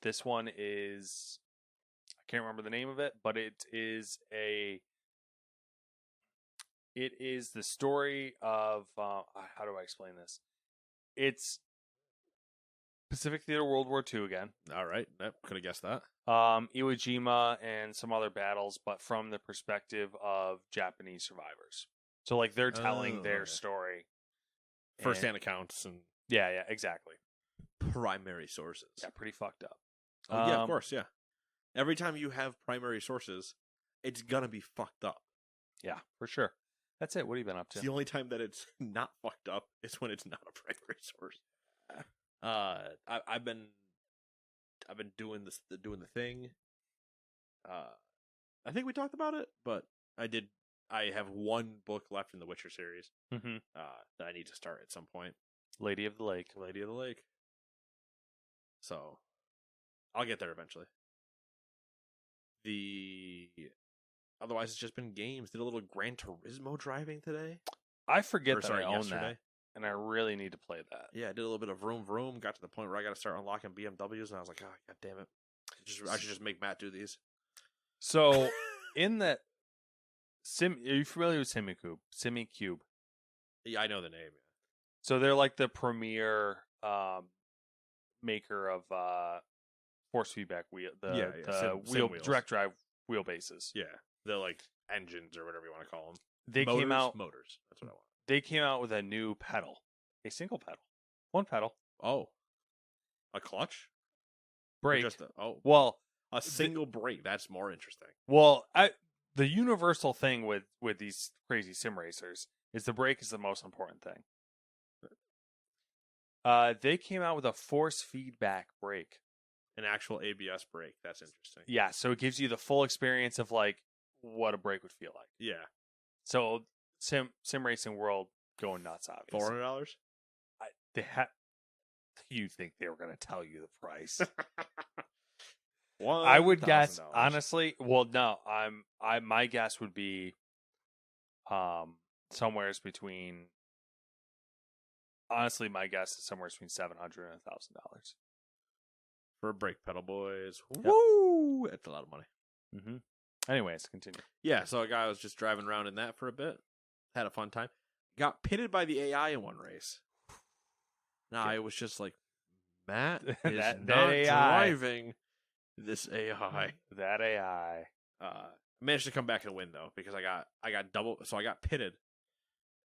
S3: This one is, I can't remember the name of it, but it is the story of how do I explain this? It's Pacific Theater World War II again.
S1: All right, could have guessed that.
S3: Iwo Jima and some other battles, but from the perspective of Japanese survivors. So like they're telling their story,
S1: First-hand accounts and
S3: yeah, exactly.
S1: primary sources.
S3: Yeah, pretty fucked up.
S1: Oh, yeah, of course, yeah. Every time you have primary sources, it's gonna be fucked up.
S3: Yeah, for sure. That's it. What have you been up to?
S1: It's the only time that it's not fucked up is when it's not a primary source. I've been doing the thing. I think we talked about it, but I have one book left in the Witcher series
S3: Mm-hmm.
S1: that I need to start at some point.
S3: Lady of the Lake.
S1: Lady of the Lake. So I'll get there eventually. Otherwise, it's just been games. Did a little Gran Turismo driving today.
S3: I forget that I own
S1: yesterday.
S3: that, and I really need to play that.
S1: Yeah, I did a little bit of vroom vroom. Got to the point where I got to start unlocking BMWs, and I was like, oh, god damn it! I should just make Matt do these.
S3: So, in that are you familiar with SimiCube?
S1: Yeah, I know the name.
S3: So they're like the premier maker of force feedback wheel,
S1: sim wheels.
S3: direct drive wheelbases.
S1: Yeah, the like engines or whatever you want to call them.
S3: They
S1: motors,
S3: came out.
S1: Motors. That's what I want.
S3: They came out with a new pedal, a single pedal, one pedal,
S1: Oh, a clutch.
S3: brake.
S1: Just a single brake. That's more interesting.
S3: Well, the universal thing with these crazy sim racers is the brake is the most important thing. They came out with a force feedback brake.
S1: An actual ABS brake. That's interesting.
S3: Yeah, so it gives you the full experience of like what a brake would feel like.
S1: Yeah.
S3: So sim racing world going nuts, obviously.
S1: $400.
S3: You think they were going to tell you the price?
S1: $1,000.
S3: I would guess honestly. Well, no, my guess would be, somewheres between. Honestly, my guess is somewhere between $700 and $1,000
S1: for a brake pedal, boys.
S3: Yep.
S1: Woo! It's a lot of money.
S3: Mm-hmm. Anyways, continue.
S1: Yeah, so a guy was just driving around in that for a bit. Had a fun time. Got pitted by the AI in one race. Now, I was just like, Matt is not driving this AI.
S3: That AI.
S1: Managed to come back and win, though, because I got double. So I got pitted.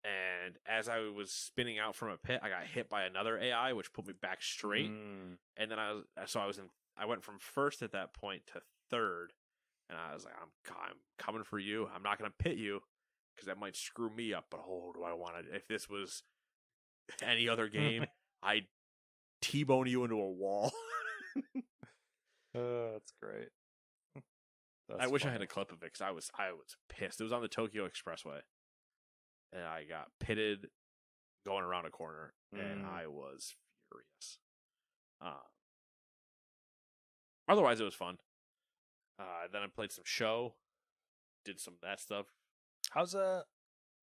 S1: And as I was spinning out from a pit, I got hit by another AI, which put me back straight. And then I went from first at that point to third. And I was like, I'm coming for you. I'm not going to pit you because that might screw me up. But do I want to? If this was any other game, I'd T-bone you into a wall.
S3: That's great.
S1: I wish I had a clip of it because I was pissed. It was on the Tokyo Expressway. And I got pitted going around a corner, and I was furious. Otherwise, it was fun. Then I played some show, did some of that stuff.
S2: How's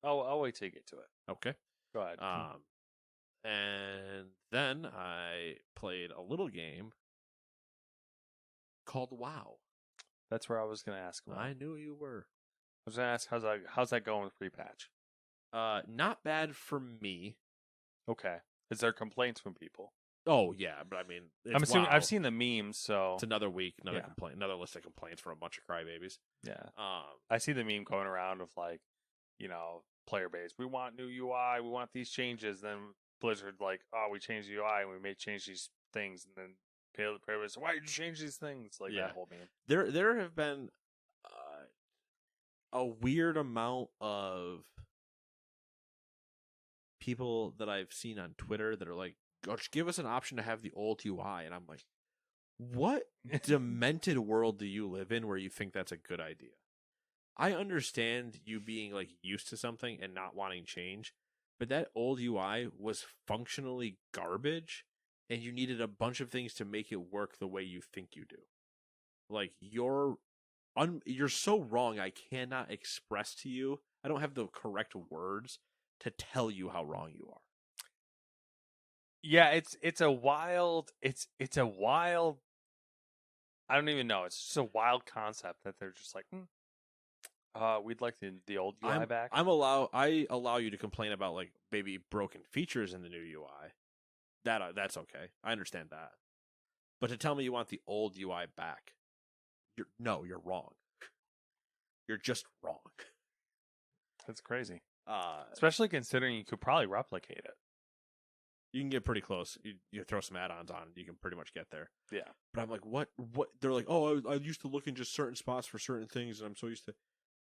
S2: I'll wait till you get to it.
S1: Okay.
S2: Go ahead.
S1: And then I played a little game called WoW.
S2: That's where I was going to ask about.
S1: I knew you were.
S2: I was going to ask how's that going with pre-patch?
S1: Not bad for me.
S2: Okay. Is there complaints from people?
S1: Oh yeah, but I mean,
S2: I'm assuming
S1: WoW.
S2: I've seen the memes, so
S1: It's another week, another
S2: Yeah.
S1: complaint, another list of complaints from a bunch of crybabies.
S2: yeah.
S1: Um,
S2: I see the meme going around of like, player base. We want new UI. We want these changes. Then Blizzard like, oh, we changed the UI and we may change these things. And then player base, why did you change these things? Like
S1: Yeah.
S2: that whole meme.
S1: there have been a weird amount of people that I've seen on Twitter that are like, "Oh, just give us an option to have the old UI," and I'm like, what demented world do you live in where you think that's a good idea? I understand you being like used to something and not wanting change, but that old UI was functionally garbage, and you needed a bunch of things to make it work the way you think you do. Like you're so wrong. I cannot express to you. I don't have the correct words to tell you how wrong you are.
S2: Yeah, it's a wild. I don't even know. It's just a wild concept that they're just like, we'd like the old UI back.
S1: I allow you to complain about like maybe broken features in the new UI. That's okay. I understand that. But to tell me you want the old UI back, you're wrong. You're just wrong.
S2: That's crazy. Especially considering you could probably replicate it.
S1: You can get pretty close. You throw some add-ons on, you can pretty much get there.
S2: Yeah.
S1: But I'm like, what? They're like, oh, I used to look in just certain spots for certain things, and I'm so used to.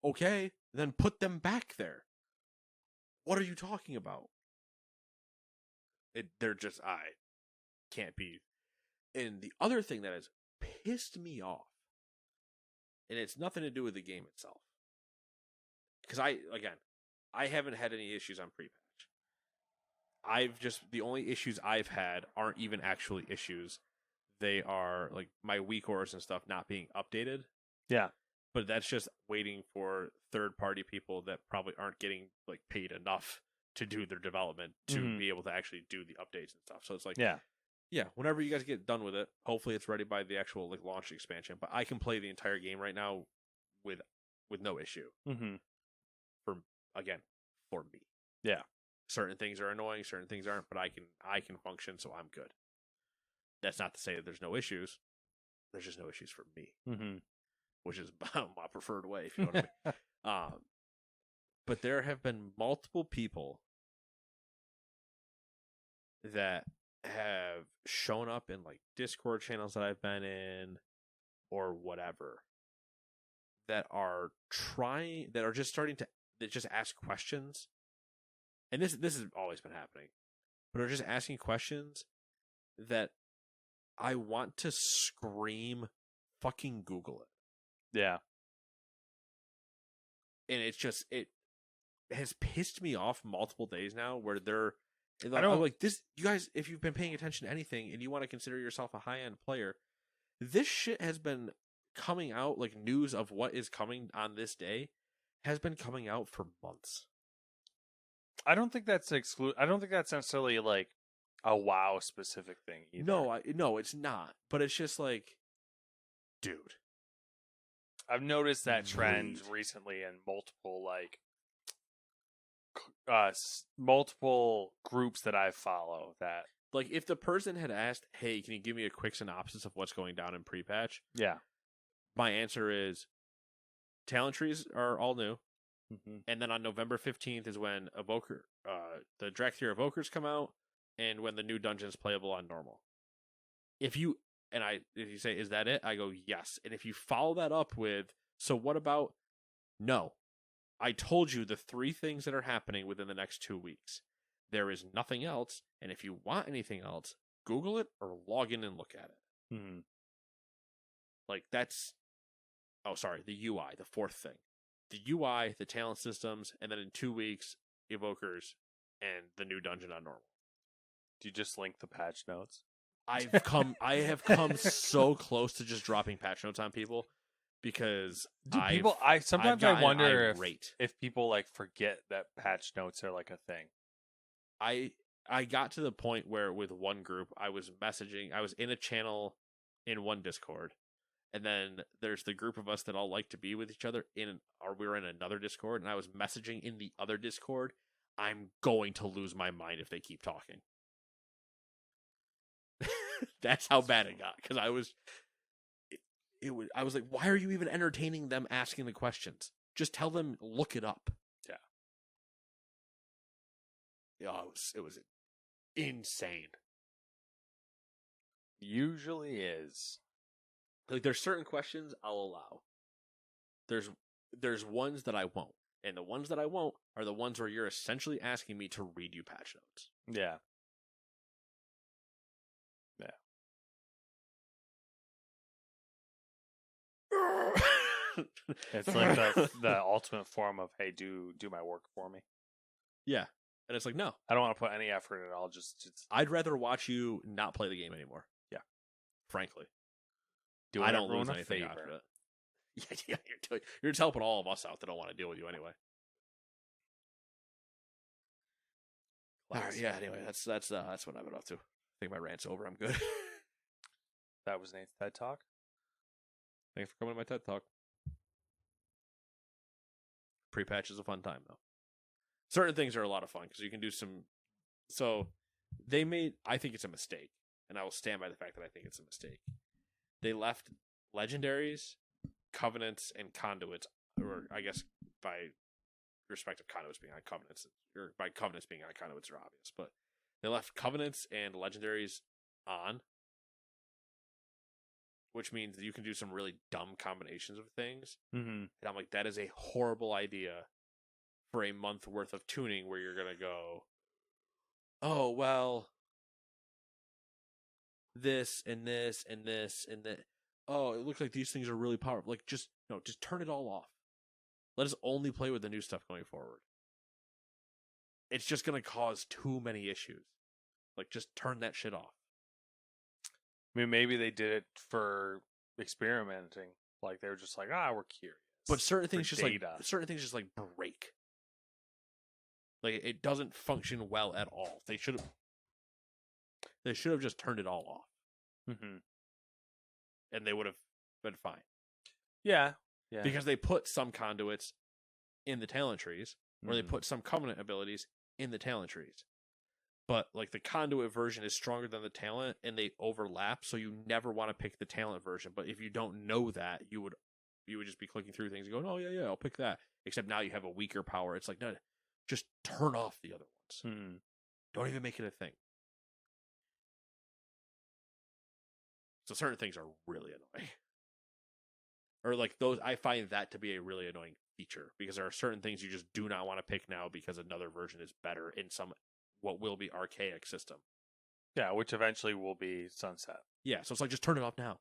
S1: Okay, then put them back there. What are you talking about? They're just, I can't be. And the other thing that has pissed me off, and it's nothing to do with the game itself, because I haven't had any issues on pre-patch. The only issues I've had aren't even actually issues. They are like my weak ores and stuff not being updated.
S2: Yeah.
S1: But that's just waiting for third-party people that probably aren't getting like paid enough to do their development to be able to actually do the updates and stuff. So it's like, yeah, whenever you guys get done with it, hopefully it's ready by the actual like launch expansion. But I can play the entire game right now with no issue.
S2: Mm-hmm.
S1: For me.
S2: Yeah.
S1: Certain things are annoying, certain things aren't, but I can function, so I'm good. That's not to say that there's no issues. There's just no issues for me, which is my preferred way, if you know what I mean. But there have been multiple people that have shown up in like Discord channels that I've been in or whatever that are just starting to just ask questions. And this has always been happening, but are just asking questions that I want to scream, fucking Google it.
S2: Yeah.
S1: And it has pissed me off multiple days now where I'm like, this, you guys, if you've been paying attention to anything and you want to consider yourself a high-end player, this shit has been coming out, like news of what is coming on this day has been coming out for months.
S2: I don't think that's I don't think that's necessarily like a WoW specific thing either.
S1: No, it's not. But it's just like, dude.
S2: I've noticed that trend recently in multiple multiple groups that I follow. That
S1: like if the person had asked, "Hey, can you give me a quick synopsis of what's going down in pre-patch?"
S2: Yeah,
S1: my answer is talent trees are all new.
S2: Mm-hmm.
S1: And then on November 15th is when the Drakthir Evokers come out, and when the new dungeon is playable on normal. If you say, is that it? I go, yes. And if you follow that up with, so what about, no. I told you the 3 things that are happening within the next 2 weeks. There is nothing else, and if you want anything else, Google it or log in and look at it.
S2: Mm-hmm.
S1: Like that's, the UI, the 4th thing. The UI, the talent systems, and then in 2 weeks, Evokers and the new dungeon on normal.
S2: Do you just link the patch notes?
S1: I have come so close to just dropping patch notes on people because
S3: Do
S1: I've
S3: people? I sometimes I
S1: gotten
S3: wonder
S1: irate.
S3: if people like forget that patch notes are like a thing.
S1: I got to the point where with one group I was in a channel in one Discord, and then there's the group of us that all like to be with each other we were in another Discord, and I was messaging in the other Discord. I'm going to lose my mind if they keep talking. That's how bad it got, because I was like, why are you even entertaining them asking the questions? Just tell them, look it up. Yeah, it was insane.
S3: Usually is.
S1: Like, there's certain questions I'll allow. There's ones that I won't, and the ones that I won't are the ones where you're essentially asking me to read you patch notes.
S3: Yeah. It's like the ultimate form of, hey, do my work for me.
S1: Yeah. And it's like, no.
S3: I don't want to put any effort in it. I'll just
S1: I'd rather watch you not play the game anymore.
S3: Yeah.
S1: Frankly.
S3: I don't lose anything after it.
S1: Yeah, you're just helping all of us out that don't want to deal with you anyway. All right, yeah, anyway, that's what I've been up to. I think my rant's over. I'm good.
S3: That was Nate's TED Talk.
S1: Thanks for coming to my TED Talk. Pre-patch is a fun time, though. Certain things are a lot of fun because you can do some. So I think it's a mistake, and I will stand by the fact that I think it's a mistake. They left legendaries, covenants, and conduits, or I guess by respect of conduits being on covenants, or by covenants being on conduits are obvious, but they left covenants and legendaries on, which means that you can do some really dumb combinations of things.
S3: Mm-hmm.
S1: And I'm like, that is a horrible idea for a month worth of tuning where you're going to go, oh, well, this and this and this and that. Oh, it looks like these things are really powerful. Like, just turn it all off. Let us only play with the new stuff going forward. It's just going to cause too many issues. Like, just turn that shit off.
S3: I mean, maybe they did it for experimenting. Like, they were just like, we're curious.
S1: But certain things just break. Like, it doesn't function well at all. They should have just turned it all off.
S3: Mm-hmm.
S1: And they would have been fine.
S3: Yeah. Yeah.
S1: Because they put some conduits in the talent trees, or they put some covenant abilities in the talent trees. But like the conduit version is stronger than the talent, and they overlap, so you never want to pick the talent version. But if you don't know that, you would just be clicking through things and going, "Oh yeah, I'll pick that." Except now you have a weaker power. It's like, no, just turn off the other ones.
S3: Mm-hmm.
S1: Don't even make it a thing. So certain things are really annoying. Or like those, I find that to be a really annoying feature because there are certain things you just do not want to pick now because another version is better in some what will be archaic system.
S3: Yeah, which eventually will be sunset.
S1: Yeah, so it's like just turn it off now.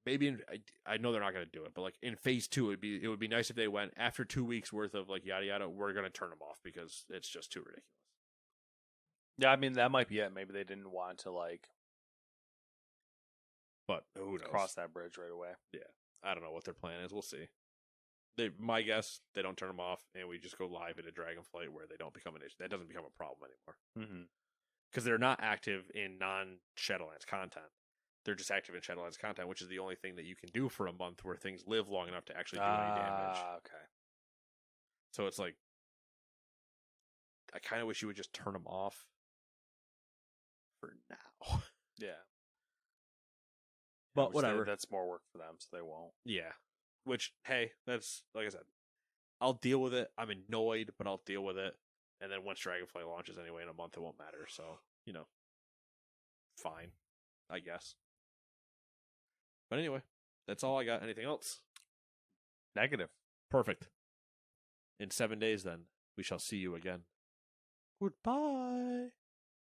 S1: Maybe I know they're not going to do it, but like in phase 2, it would be nice if they went after 2 weeks worth of like yada yada. We're going to turn them off because it's just too ridiculous.
S3: Yeah, I mean that might be it. Maybe they didn't want to
S1: but who knows?
S3: Cross that bridge right away.
S1: Yeah, I don't know what their plan is. We'll see. My guess, they don't turn them off, and we just go live into Dragonflight where they don't become an issue. That doesn't become a problem anymore. Because they're not active in non-Shadowlands content. They're just active in Shadowlands content, which is the only thing that you can do for a month where things live long enough to actually do any damage.
S3: Okay.
S1: So it's like, I kind of wish you would just turn them off for now.
S3: Yeah.
S1: But whatever.
S3: That's more work for them, so they won't.
S1: Yeah. Which, hey, that's, like I said, I'll deal with it. I'm annoyed, but I'll deal with it. And then once Dragonflight launches anyway in a month, it won't matter. So, fine, I guess. But anyway, that's all I got. Anything else?
S3: Negative.
S1: Perfect. In 7 days, then, we shall see you again. Goodbye.